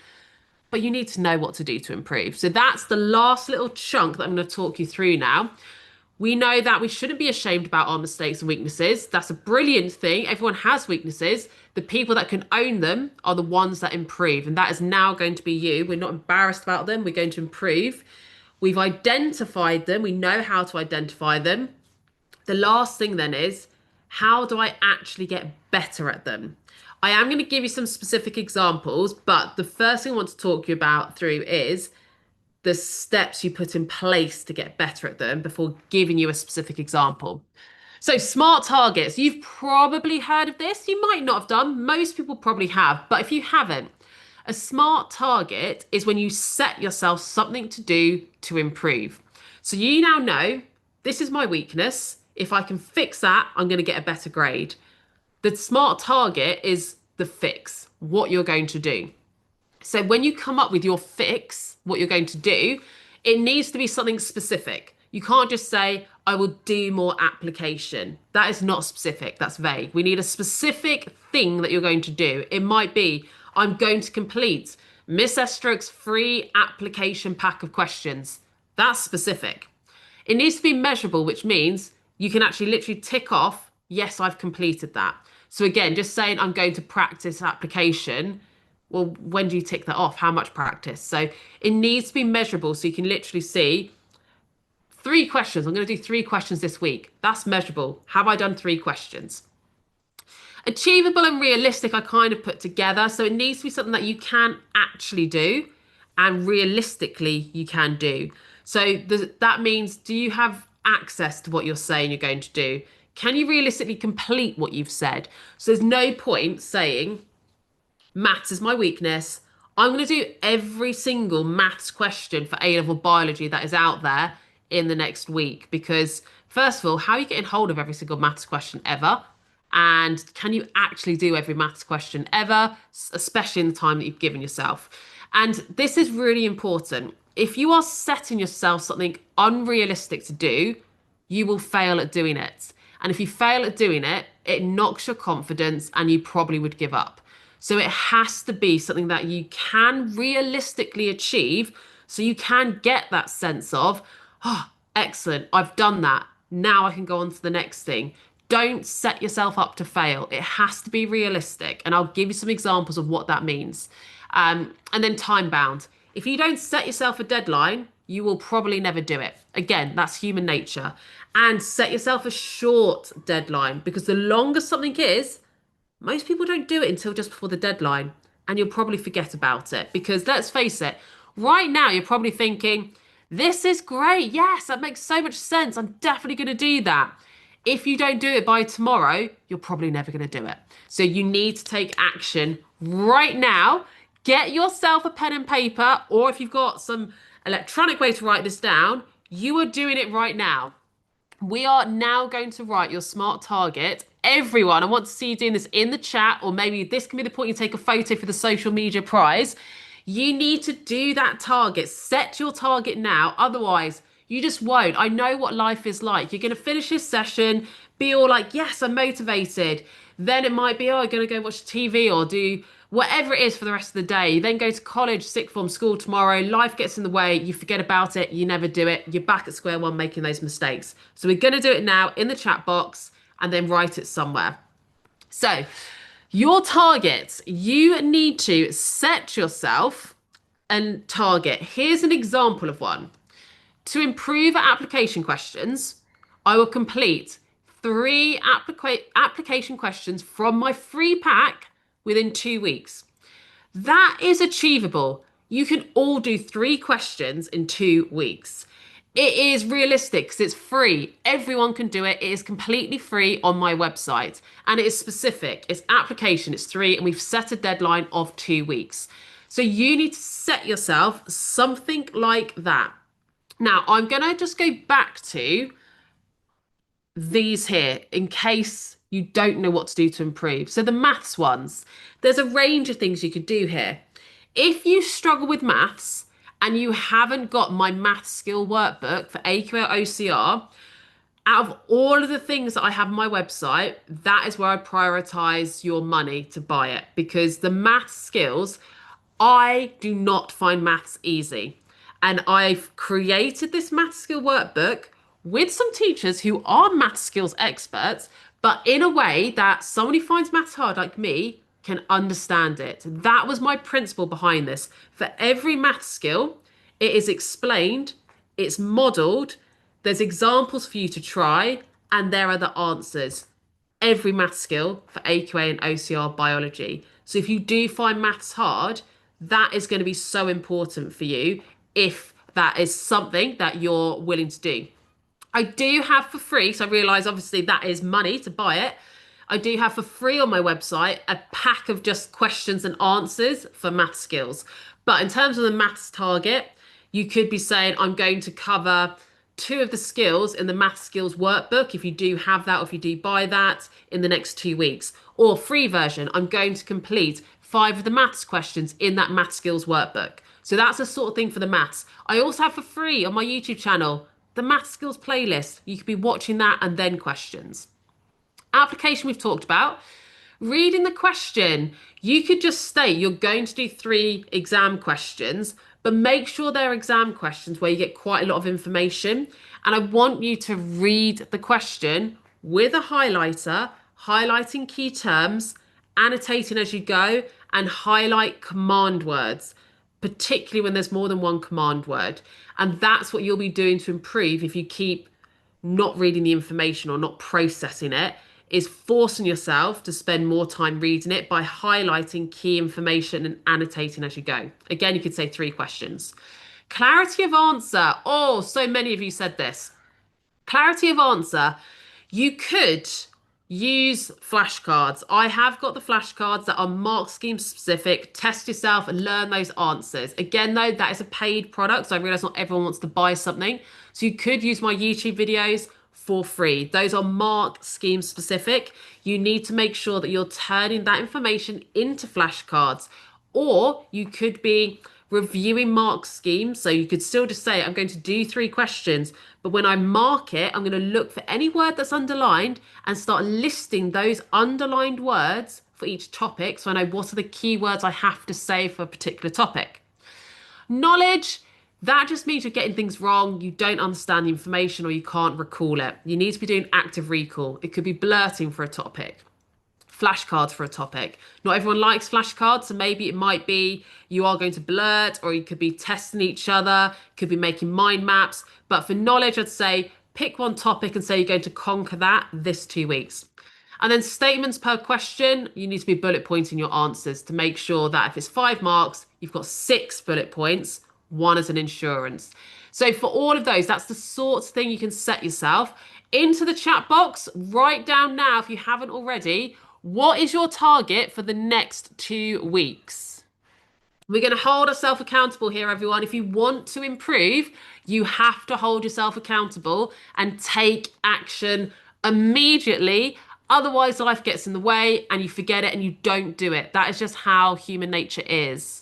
Speaker 1: But you need to know what to do to improve. So that's the last little chunk that I'm going to talk you through now. We know that we shouldn't be ashamed about our mistakes and weaknesses. That's a brilliant thing. Everyone has weaknesses. The people that can own them are the ones that improve. And that is now going to be you. We're not embarrassed about them. We're going to improve. We've identified them. We know how to identify them. The last thing then is, how do I actually get better at them? I am going to give you some specific examples, but the first thing I want to talk to you about through is the steps you put in place to get better at them before giving you a specific example. So, smart targets, you've probably heard of this. You might not have done. Most people probably have. But if you haven't, a smart target is when you set yourself something to do to improve. So, you now know this is my weakness. If I can fix that, I'm going to get a better grade. The smart target is the fix, what you're going to do. So when you come up with your fix, what you're going to do, it needs to be something specific. You can't just say, I will do more application. That is not specific. That's vague. We need a specific thing that you're going to do. It might be, I'm going to complete Miss Estruch's free application pack of questions. That's specific. It needs to be measurable, which means you can actually literally tick off, yes, I've completed that. So again, just saying I'm going to practice application. Well, when do you tick that off? How much practice? So it needs to be measurable so you can literally see 3 questions. I'm going to do 3 questions this week. That's measurable. Have I done 3 questions? Achievable and realistic, I kind of put together. So it needs to be something that you can actually do and realistically you can do. So that means, do you have access to what you're saying you're going to do? Can you realistically complete what you've said? So there's no point saying, maths is my weakness. I'm going to do every single maths question for A-level biology that is out there in the next week. Because first of all, how are you getting hold of every single maths question ever? And can you actually do every maths question ever, especially in the time that you've given yourself? And this is really important. If you are setting yourself something unrealistic to do, you will fail at doing it. And if you fail at doing it, it knocks your confidence and you probably would give up. So it has to be something that you can realistically achieve so you can get that sense of, oh, excellent, I've done that. Now I can go on to the next thing. Don't set yourself up to fail. It has to be realistic. And I'll give you some examples of what that means. And then time bound. If you don't set yourself a deadline, you will probably never do it. Again, that's human nature. And set yourself a short deadline because the longer something is, most people don't do it until just before the deadline. And you'll probably forget about it because let's face it, right now you're probably thinking, this is great. Yes, that makes so much sense. I'm definitely going to do that. If you don't do it by tomorrow, you're probably never going to do it. So you need to take action right now. Get yourself a pen and paper, or if you've got some electronic way to write this down, you are doing it right now. We are now going to write your smart target. Everyone, I want to see you doing this in the chat, or maybe this can be the point you take a photo for the social media prize. You need to do that target. Set your target now. Otherwise, you just won't. I know what life is like. You're going to finish this session, be all like, yes, I'm motivated. Then it might be, oh, I'm going to go watch TV or do whatever it is for the rest of the day. You then go to college, sixth form, school tomorrow. Life gets in the way. You forget about it. You never do it. You're back at square one making those mistakes. So we're going to do it now in the chat box and then write it somewhere. So your targets, you need to set yourself a target. Here's an example of one. To improve application questions, I will complete 3 application questions from my free pack within 2 weeks. That is achievable. You can all do 3 questions in 2 weeks. It is realistic because it's free. Everyone can do it. It is completely free on my website and it is specific. It's application, it's 3, and we've set a deadline of 2 weeks. So you need to set yourself something like that. Now, I'm going to just go back to these here in case you don't know what to do to improve. So the maths ones, there's a range of things you could do here. If you struggle with maths and you haven't got my math skill workbook for AQA OCR, out of all of the things that I have on my website, that is where I prioritize your money to buy it because the math skills, I do not find maths easy. And I've created this math skill workbook with some teachers who are math skills experts, but in a way that someone who finds maths hard like me can understand it. That was my principle behind this. For every math skill, it is explained, it's modeled, there's examples for you to try, and there are the answers. Every math skill for AQA and OCR biology. So if you do find maths hard, that is going to be so important for you if that is something that you're willing to do. I do have for free, so I realise obviously that is money to buy it. I do have for free on my website a pack of just questions and answers for math skills. But in terms of the maths target, you could be saying, I'm going to cover 2 of the skills in the math skills workbook, if you do have that, or if you do buy that in the next 2 weeks. Or free version, I'm going to complete 5 of the maths questions in that math skills workbook. So that's the sort of thing for the maths. I also have for free on my YouTube channel the math skills playlist. You could be watching that and then questions. Application we've talked about. Reading the question, you could just state you're going to do 3 exam questions, but make sure they're exam questions where you get quite a lot of information. And I want you to read the question with a highlighter, highlighting key terms, annotating as you go, and highlight command words, particularly when there's more than one command word. And that's what you'll be doing to improve if you keep not reading the information or not processing it, is forcing yourself to spend more time reading it by highlighting key information and annotating as you go. Again, you could say 3 questions. Clarity of answer. Oh, so many of you said this. Clarity of answer. You could use flashcards. I have got the flashcards that are mark scheme specific. Test yourself and learn those answers. Again, though, that is a paid product, so I realize not everyone wants to buy something. So you could use my YouTube videos for free. Those are mark scheme specific. You need to make sure that you're turning that information into flashcards, or you could be reviewing mark schemes. So you could still just say, I'm going to do 3 questions, but when I mark it, I'm going to look for any word that's underlined and start listing those underlined words for each topic. So I know what are the keywords I have to say for a particular topic. Knowledge, that just means you're getting things wrong. You don't understand the information or you can't recall it. You need to be doing active recall. It could be blurting for a topic, flashcards for a topic. Not everyone likes flashcards, so maybe it might be you are going to blurt, or you could be testing each other, could be making mind maps. But for knowledge, I'd say pick one topic and say you're going to conquer that this 2 weeks. And then statements per question, you need to be bullet pointing your answers to make sure that if it's 5 marks, you've got 6 bullet points, 1 as an insurance. So for all of those, that's the sort of thing you can set yourself. Into the chat box, write down now if you haven't already, what is your target for the next 2 weeks? We're going to hold ourselves accountable here, everyone. If you want to improve, you have to hold yourself accountable and take action immediately. Otherwise, life gets in the way and you forget it and you don't do it. That is just how human nature is.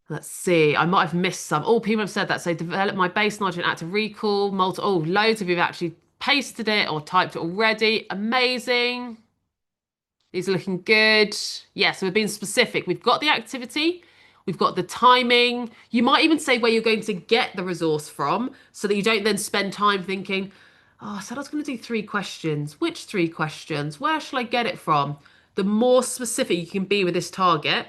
Speaker 1: Let's see. I might have missed some. Oh, people have said that. So develop my base knowledge and active recall. Oh, loads of you have actually pasted it or typed it already. Amazing. These are looking good. Yeah, so we're being specific. We've got the activity, we've got the timing. You might even say where you're going to get the resource from so that you don't then spend time thinking, oh, I said I was going to do 3 questions. Which 3 questions? Where shall I get it from? The more specific you can be with this target,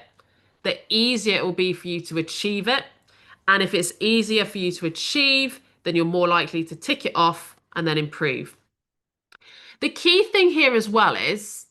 Speaker 1: the easier it will be for you to achieve it. And if it's easier for you to achieve, then you're more likely to tick it off and then improve. The key thing here as well is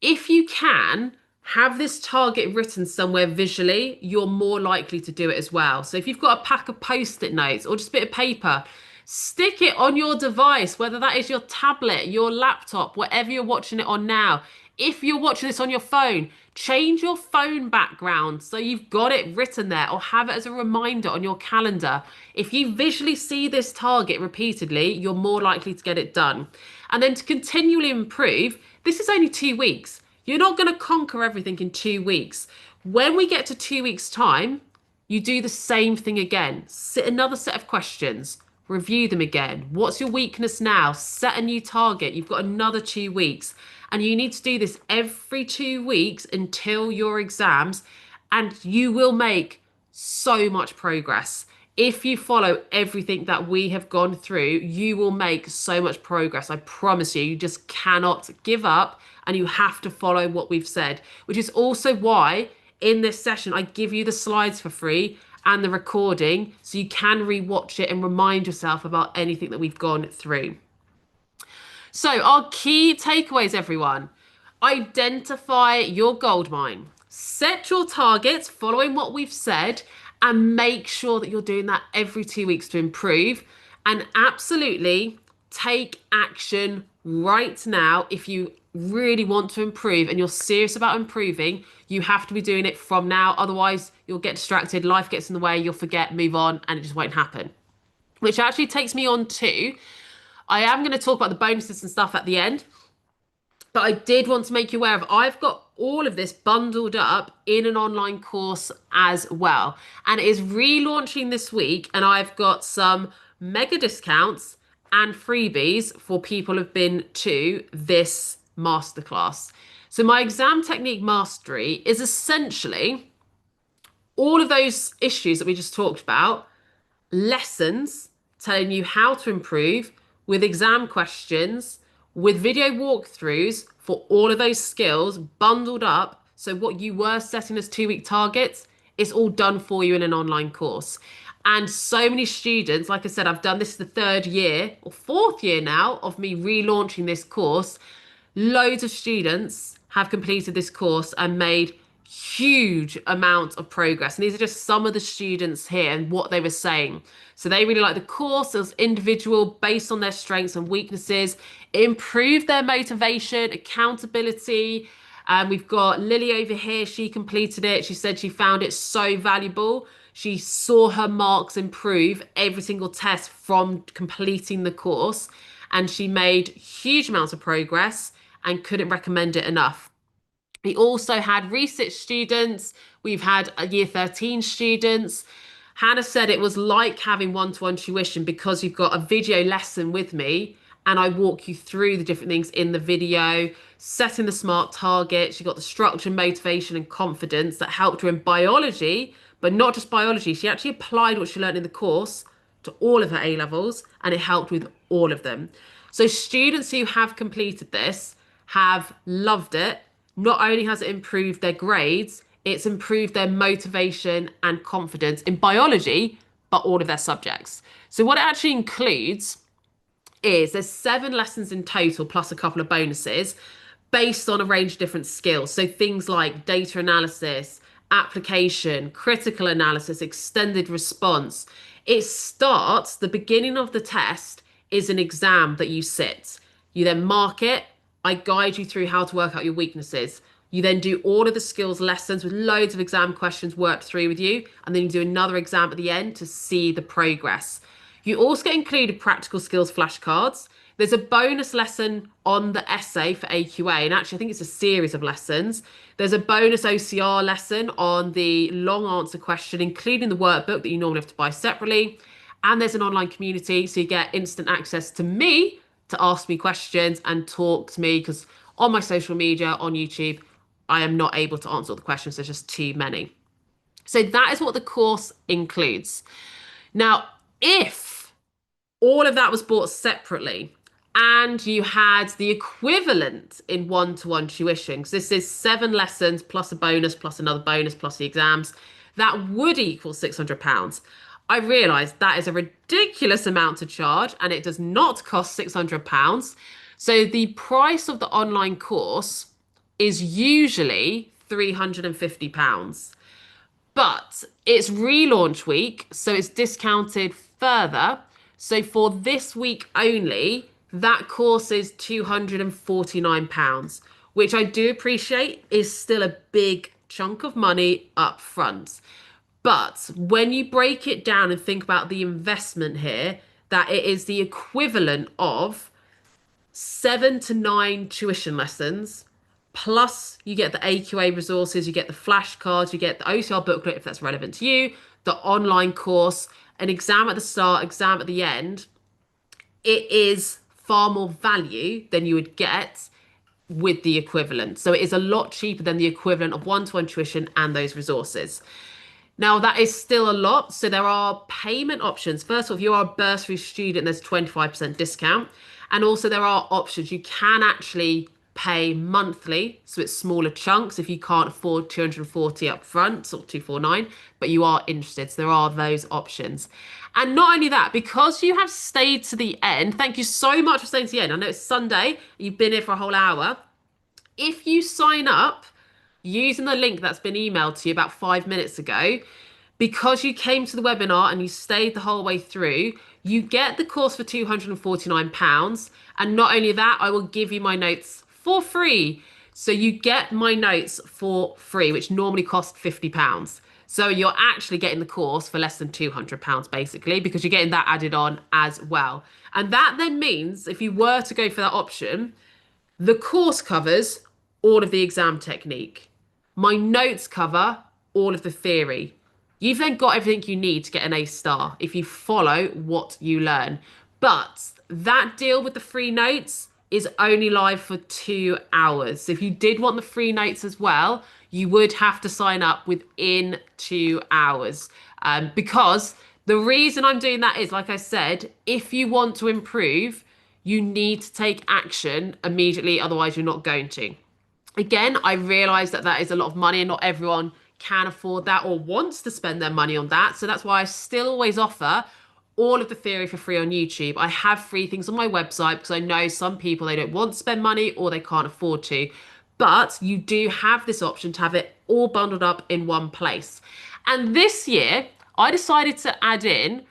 Speaker 1: if you can have this target written somewhere visually, you're more likely to do it as well. So if you've got a pack of post-it notes or just a bit of paper, stick it on your device, whether that is your tablet, your laptop, whatever you're watching it on now. If you're watching this on your phone, change your phone background so you've got it written there or have it as a reminder on your calendar. If you visually see this target repeatedly, you're more likely to get it done. And then to continually improve, this is only 2 weeks. You're not going to conquer everything in 2 weeks. When we get to 2 weeks' time, you do the same thing again. Set another set of questions, review them again. What's your weakness now? Set a new target. You've got another 2 weeks. And you need to do this every 2 weeks until your exams, and you will make so much progress. If you follow everything that we have gone through, you will make so much progress. I promise you, you just cannot give up and you have to follow what we've said, which is also why in this session, I give you the slides for free and the recording so you can rewatch it and remind yourself about anything that we've gone through. So, our key takeaways, everyone. Identify your gold mine. Set your targets following what we've said and make sure that you're doing that every 2 weeks to improve. And absolutely take action right now. If you really want to improve and you're serious about improving, you have to be doing it from now. Otherwise, you'll get distracted, life gets in the way, you'll forget, move on, and it just won't happen. Which actually takes me on to I am going to talk about the bonuses and stuff at the end, but I did want to make you aware of I've got all of this bundled up in an online course as well. And it is relaunching this week, and I've got some mega discounts and freebies for people who've been to this masterclass. So my exam technique mastery is essentially all of those issues that we just talked about, lessons telling you how to improve with exam questions, with video walkthroughs for all of those skills bundled up. So what you were setting as 2 week targets, it's all done for you in an online course. And so many students, like I said, I've done this the 3rd year or 4th year now of me relaunching this course. Loads of students have completed this course and made huge amounts of progress. And these are just some of the students here and what they were saying. So they really like the course. It was individual based on their strengths and weaknesses. It improved their motivation, accountability. We've got Lily over here. She completed it. She said she found it so valuable. She saw her marks improve every single test from completing the course. And she made huge amounts of progress and couldn't recommend it enough. We also had research students. We've had year 13 students. Hannah said it was like having one-to-one tuition because you've got a video lesson with me and I walk you through the different things in the video, setting the SMART targets. You got the structure, motivation, and confidence that helped her in biology, but not just biology. She actually applied what she learned in the course to all of her A levels and it helped with all of them. So students who have completed this have loved it. Not only has it improved their grades, it's improved their motivation and confidence in biology, but all of their subjects. So what it actually includes is there's 7 lessons in total, plus a couple of bonuses based on a range of different skills. So things like data analysis, application, critical analysis, extended response. It starts, the beginning of the test is an exam that you sit. You then mark it. I guide you through how to work out your weaknesses. You then do all of the skills lessons with loads of exam questions worked through with you. And then you do another exam at the end to see the progress. You also get included practical skills flashcards. There's a bonus lesson on the essay for AQA, and actually, I think it's a series of lessons. There's a bonus OCR lesson on the long answer question, including the workbook that you normally have to buy separately. And there's an online community, so you get instant access to me to ask me questions and talk to me because on my social media, on YouTube, I am not able to answer all the questions. There's just too many. So that is what the course includes. Now, if all of that was bought separately and you had the equivalent in one-to-one tuition, because this is 7 lessons plus a bonus plus another bonus plus the exams, that would equal £600. I realise that is a ridiculous amount to charge and it does not cost £600. So the price of the online course is usually £350. But it's relaunch week, so it's discounted further. So for this week only, that course is £249, which I do appreciate is still a big chunk of money up front. But when you break it down and think about the investment here, that it is the equivalent of 7 to 9 tuition lessons. Plus, you get the AQA resources, you get the flashcards, you get the OCR booklet if that's relevant to you, the online course, an exam at the start, exam at the end. It is far more value than you would get with the equivalent. So it is a lot cheaper than the equivalent of one-to-one tuition and those resources. Now, that is still a lot. So there are payment options. First of all, if you are a bursary student, there's 25% discount. And also there are options. You can actually pay monthly, so it's smaller chunks if you can't afford 240 up front or 249, but you are interested. So there are those options. And not only that, because you have stayed to the end, thank you so much for staying to the end. I know it's Sunday, you've been here for a whole hour. If you sign up using the link that's been emailed to you about 5 minutes ago, because you came to the webinar and you stayed the whole way through, you get the course for £249. And not only that, I will give you my notes for free. So you get my notes for free, which normally cost £50. So you're actually getting the course for less than £200 basically, because you're getting that added on as well. And that then means if you were to go for that option, the course covers all of the exam technique. My notes cover all of the theory. You've then got everything you need to get an A star if you follow what you learn. But that deal with the free notes is only live for 2 hours. So if you did want the free notes as well, you would have to sign up within 2 hours. Because the reason I'm doing that is, like I said, if you want to improve, you need to take action immediately. Otherwise, you're not going to. Again, I realise that that is a lot of money and not everyone can afford that or wants to spend their money on that. So that's why I still always offer all of the theory for free on YouTube. I have free things on my website because I know some people, they don't want to spend money or they can't afford to. But you do have this option to have it all bundled up in one place. And this year, I decided to add in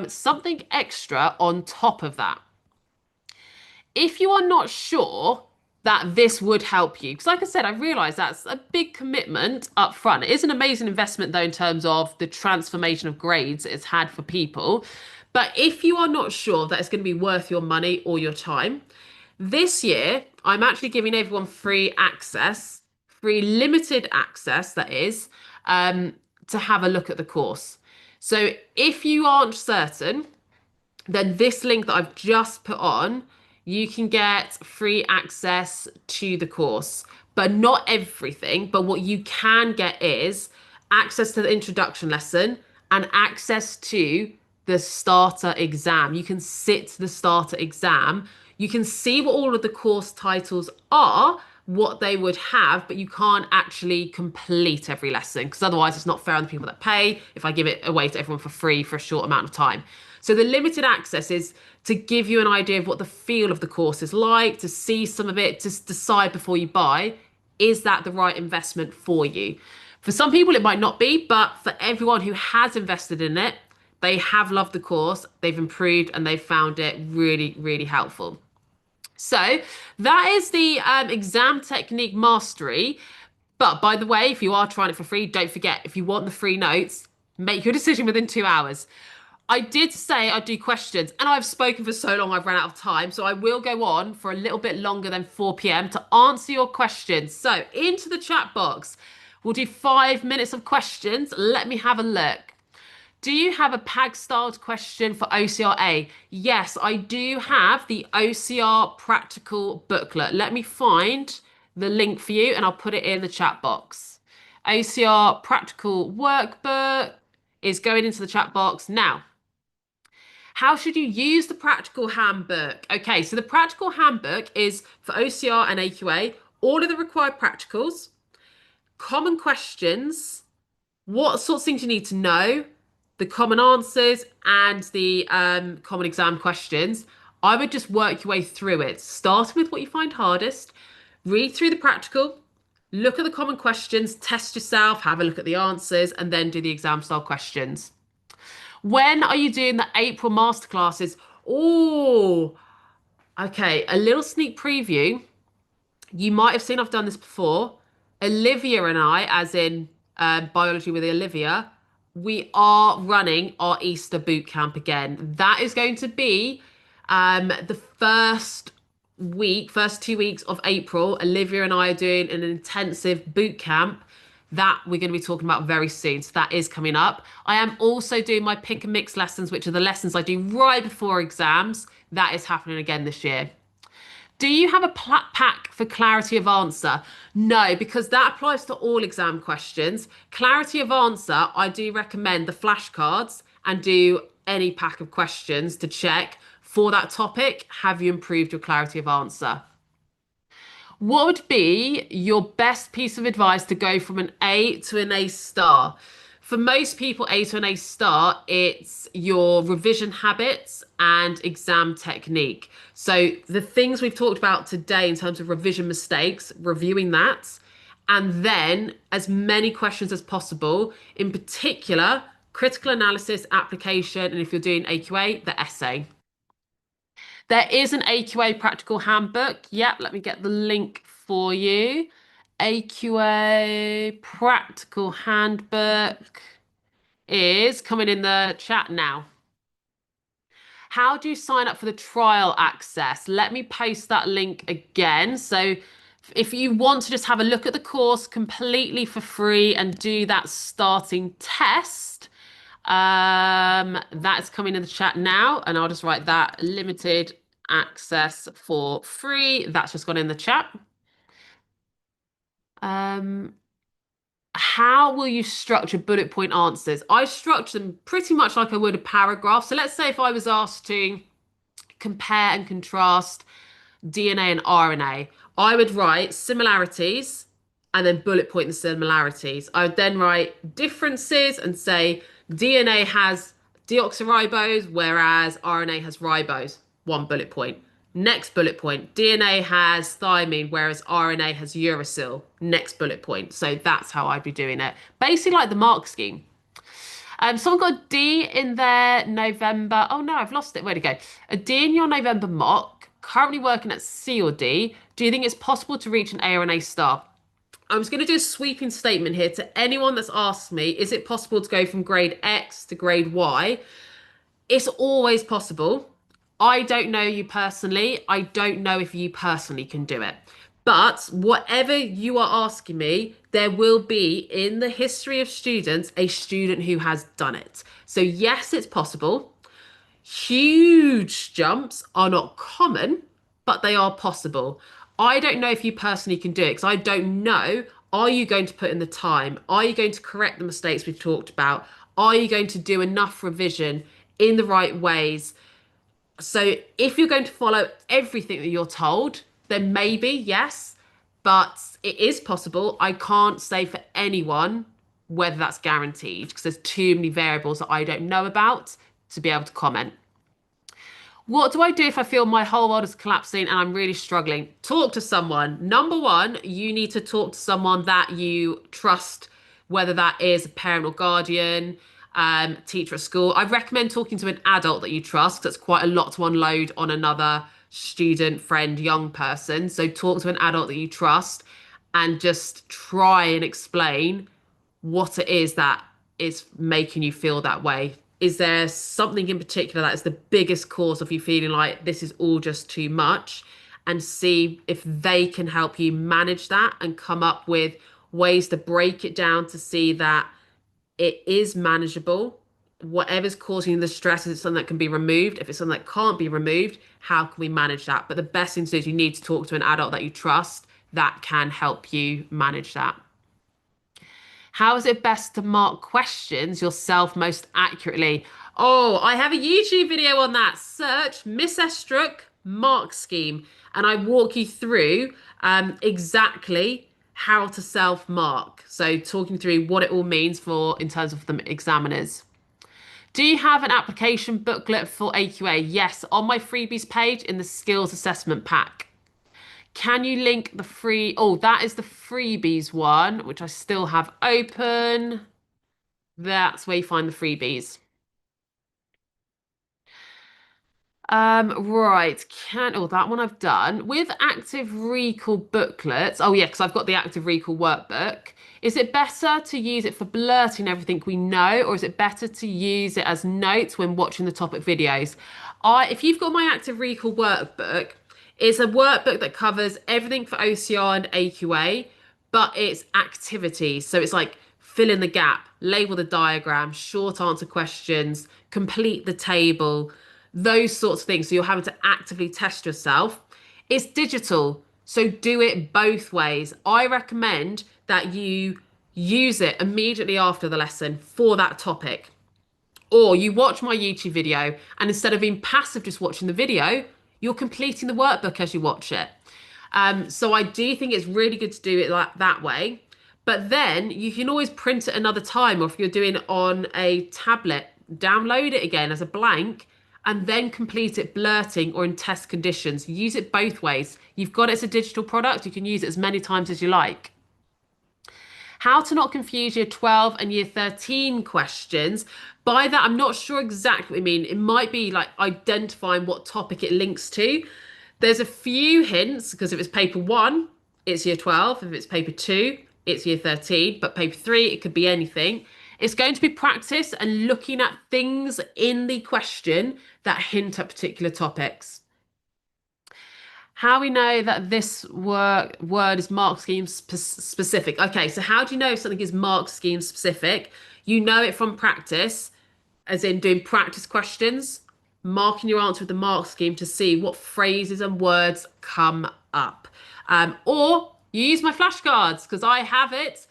Speaker 1: something extra on top of that. If you are not sure that this would help you, because like I said, I realise that's a big commitment up front. It is an amazing investment though in terms of the transformation of grades it's had for people. But if you are not sure that it's going to be worth your money or your time, this year I'm actually giving everyone free access, free limited access that is, to have a look at the course. So if you aren't certain, then this link that I've just put on, you can get free access to the course, but not everything. But what you can get is access to the introduction lesson and access to the starter exam. You can sit the starter exam. You can see what all of the course titles are, what they would have, but you can't actually complete every lesson because otherwise it's not fair on the people that pay if I give it away to everyone for free for a short amount of time. So the limited access is to give you an idea of what the feel of the course is like, to see some of it, to decide before you buy, is that the right investment for you? For some people, it might not be, but for everyone who has invested in it, they have loved the course, they've improved, and they've found it really, really helpful. So that is the exam technique mastery. But by the way, if you are trying it for free, don't forget, if you want the free notes, make your decision within 2 hours. I did say I'd do questions, and I've spoken for so long I've run out of time. So I will go on for a little bit longer than 4 p.m. to answer your questions. So into the chat box, we'll do 5 minutes of questions. Let me have a look. Do you have a PAG styled question for OCRA? Yes, I do have the OCR practical booklet. Let me find the link for you and I'll put it in the chat box. OCR practical workbook is going into the chat box now. How should you use the practical handbook? Okay, so the practical handbook is for OCR and AQA, all of the required practicals, common questions, what sorts of things you need to know, the common answers, and the common exam questions. I would just work your way through it, starting with what you find hardest, read through the practical, look at the common questions, test yourself, have a look at the answers, and then do the exam style questions. When are you doing the April masterclasses? Oh, okay, a little sneak preview. You might have seen I've done this before. Olivia and I, as in biology with Olivia, we are running our Easter boot camp again. That is going to be the first 2 weeks of April. Olivia and I are doing an intensive boot camp that we're going to be talking about very soon. So that is coming up. I am also doing my pick and mix lessons, which are the lessons I do right before exams. That is happening again this year. Do you have a pack for clarity of answer? No, because that applies to all exam questions. Clarity of answer, I do recommend the flashcards and do any pack of questions to check for that topic. Have you improved your clarity of answer? What would be your best piece of advice to go from an A to an A star? For most people, A to an A star, it's your revision habits and exam technique. So the things we've talked about today in terms of revision mistakes, reviewing that, and then as many questions as possible, in particular, critical analysis, application, and if you're doing AQA, the essay. There is an AQA practical handbook. Yep, let me get the link for you. AQA practical handbook is coming in the chat now. How do you sign up for the trial access? Let me post that link again. So if you want to just have a look at the course completely for free and do that starting test, that's coming in the chat now, and I'll just write that limited access for free. That's just gone in the chat. How will you structure bullet point answers? I structure them pretty much like I would a paragraph. So let's say if I was asked to compare and contrast DNA and RNA, I would write similarities and then bullet point the similarities. I would then write differences and say DNA has deoxyribose, whereas RNA has ribose. One bullet point. Next bullet point, DNA has thymine, whereas RNA has uracil. Next bullet point. So that's how I'd be doing it. Basically like the mark scheme. Someone got a D in their November. Oh no, I've lost it. Where'd it go? A D in your November mock. Currently working at C or D. Do you think it's possible to reach an A or an A star? I was going to do a sweeping statement here to anyone that's asked me, is it possible to go from grade X to grade Y? It's always possible. I don't know you personally. I don't know if you personally can do it. But whatever you are asking me, there will be in the history of students a student who has done it. So yes, it's possible. Huge jumps are not common, but they are possible. I don't know if you personally can do it because I don't know. Are you going to put in the time? Are you going to correct the mistakes we've talked about? Are you going to do enough revision in the right ways? So if you're going to follow everything that you're told, then maybe yes, but it is possible. I can't say for anyone whether that's guaranteed because there's too many variables that I don't know about to be able to comment. What do I do if I feel my whole world is collapsing and I'm really struggling? Talk to someone. Number one, you need to talk to someone that you trust whether that is a parent or guardian, teacher at school. I recommend talking to an adult that you trust 'cause that's quite a lot to unload on another student, friend, young person. So talk to an adult that you trust and just try and explain what it is that is making you feel that way. Is there something in particular that is the biggest cause of you feeling like this is all just too much? And see if they can help you manage that and come up with ways to break it down to see that it is manageable. Whatever's causing you the stress, is it something that can be removed? If it's something that can't be removed, how can we manage that? But the best thing to do is you need to talk to an adult that you trust that can help you manage that. How is it best to mark questions yourself most accurately? Oh, I have a YouTube video on that. Search Miss Estruch mark scheme, and I walk you through exactly how to self mark. So talking through what it all means for in terms of the examiners. Do you have an application booklet for AQA? Yes, on my freebies page in the skills assessment pack. Can you link the free? Oh, that is the freebies one, which I still have open. That's where you find the freebies. Right. That one I've done. With active recall booklets. Oh yeah, because I've got the active recall workbook. Is it better to use it for blurting everything we know, or is it better to use it as notes when watching the topic videos? If you've got my active recall workbook, it's a workbook that covers everything for OCR and AQA, but it's activities. So it's like fill in the gap, label the diagram, short answer questions, complete the table, those sorts of things. So you're having to actively test yourself. It's digital, so do it both ways. I recommend that you use it immediately after the lesson for that topic. Or you watch my YouTube video and instead of being passive just watching the video, you're completing the workbook as you watch it. So I do think it's really good to do it like that way. But then you can always print it another time, or if you're doing it on a tablet, download it again as a blank and then complete it blurting or in test conditions. Use it both ways. You've got it as a digital product. You can use it as many times as you like. How to not confuse year 12 and year 13 questions. By that, I'm not sure exactly what I mean. It might be like identifying what topic it links to. There's a few hints because if it's paper 1, it's year 12. If it's paper 2, it's year 13. But paper 3, it could be anything. It's going to be practice and looking at things in the question that hint at particular topics. How we know that this word is mark scheme specific. Okay, so how do you know if something is mark scheme specific? You know it from practice, as in doing practice questions, marking your answer with the mark scheme to see what phrases and words come up. Or you use my flashcards because I have it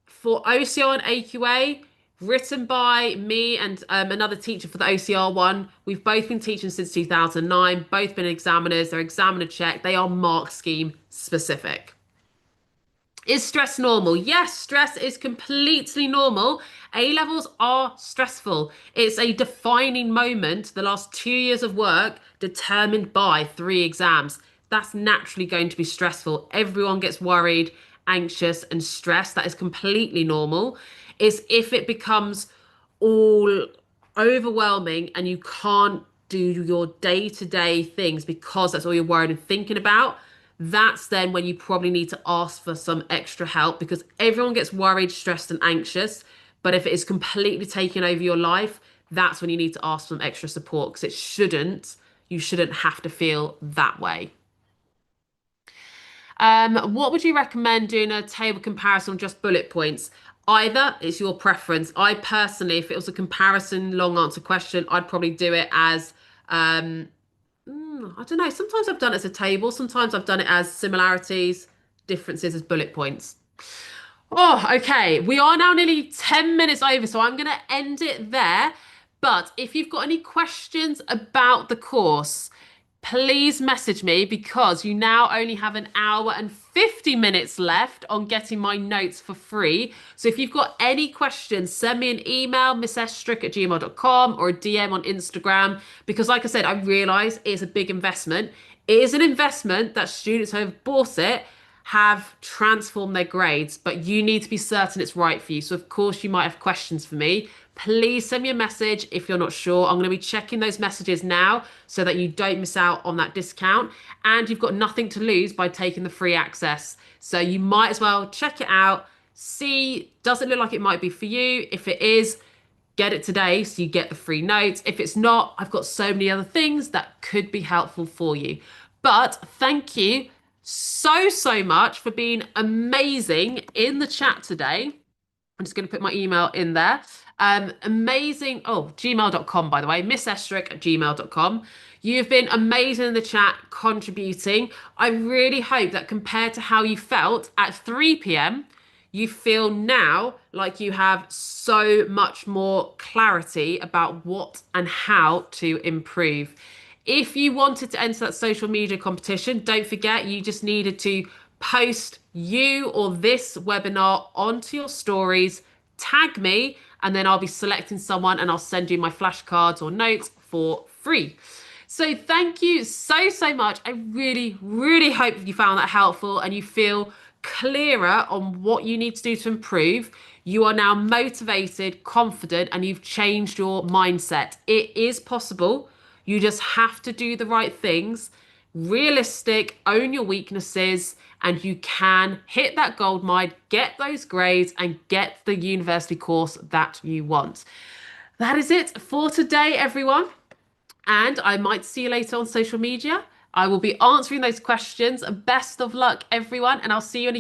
Speaker 1: for OCR and AQA, written by me and another teacher for the OCR one. We've both been teaching since 2009, both been examiners. They're examiner checked. They are mark scheme specific. Is stress normal? Yes, stress is completely normal. A levels are stressful. It's a defining moment, the last 2 years of work determined by 3 exams. That's naturally going to be stressful. Everyone gets worried, anxious, and stressed. That is completely normal. Is if it becomes all overwhelming and you can't do your day-to-day things because that's all you're worried and thinking about, that's then when you probably need to ask for some extra help because everyone gets worried, stressed, and anxious. But if it is completely taking over your life, that's when you need to ask for some extra support because you shouldn't have to feel that way. What would you recommend doing a table comparison on just bullet points? Either, it's your preference. I personally, if it was a comparison long answer question, I'd probably do it as, I don't know. Sometimes I've done it as a table. Sometimes I've done it as similarities, differences as bullet points. Oh, okay. We are now nearly 10 minutes over, so I'm going to end it there. But if you've got any questions about the course, please message me because you now only have an hour and 50 minutes left on getting my notes for free. So if you've got any questions, send me an email, missestruck@gmail.com, or a DM on Instagram. Because like I said, I realise it's a big investment. It is an investment that students who have bought it have transformed their grades, but you need to be certain it's right for you. So, of course, you might have questions for me. Please send me a message if you're not sure. I'm going to be checking those messages now so that you don't miss out on that discount. And you've got nothing to lose by taking the free access. So, you might as well check it out. See, does it look like it might be for you? If it is, get it today so you get the free notes. If it's not, I've got so many other things that could be helpful for you. But thank you so much for being amazing in the chat today. I'm just going to put my email in there. Amazing. Oh, gmail.com, by the way, missestruch@gmail.com. You've been amazing in the chat, contributing. I really hope that compared to how you felt at 3 p.m., you feel now like you have so much more clarity about what and how to improve. If you wanted to enter that social media competition, don't forget you just needed to post you or this webinar onto your stories, tag me, and then I'll be selecting someone and I'll send you my flashcards or notes for free. So thank you so much. I really hope you found that helpful and you feel clearer on what you need to do to improve. You are now motivated, confident, and you've changed your mindset. It is possible. You just have to do the right things, realistic, own your weaknesses, and you can hit that gold mine, get those grades, and get the university course that you want. That is it for today, everyone. And I might see you later on social media. I will be answering those questions. Best of luck, everyone, and I'll see you in a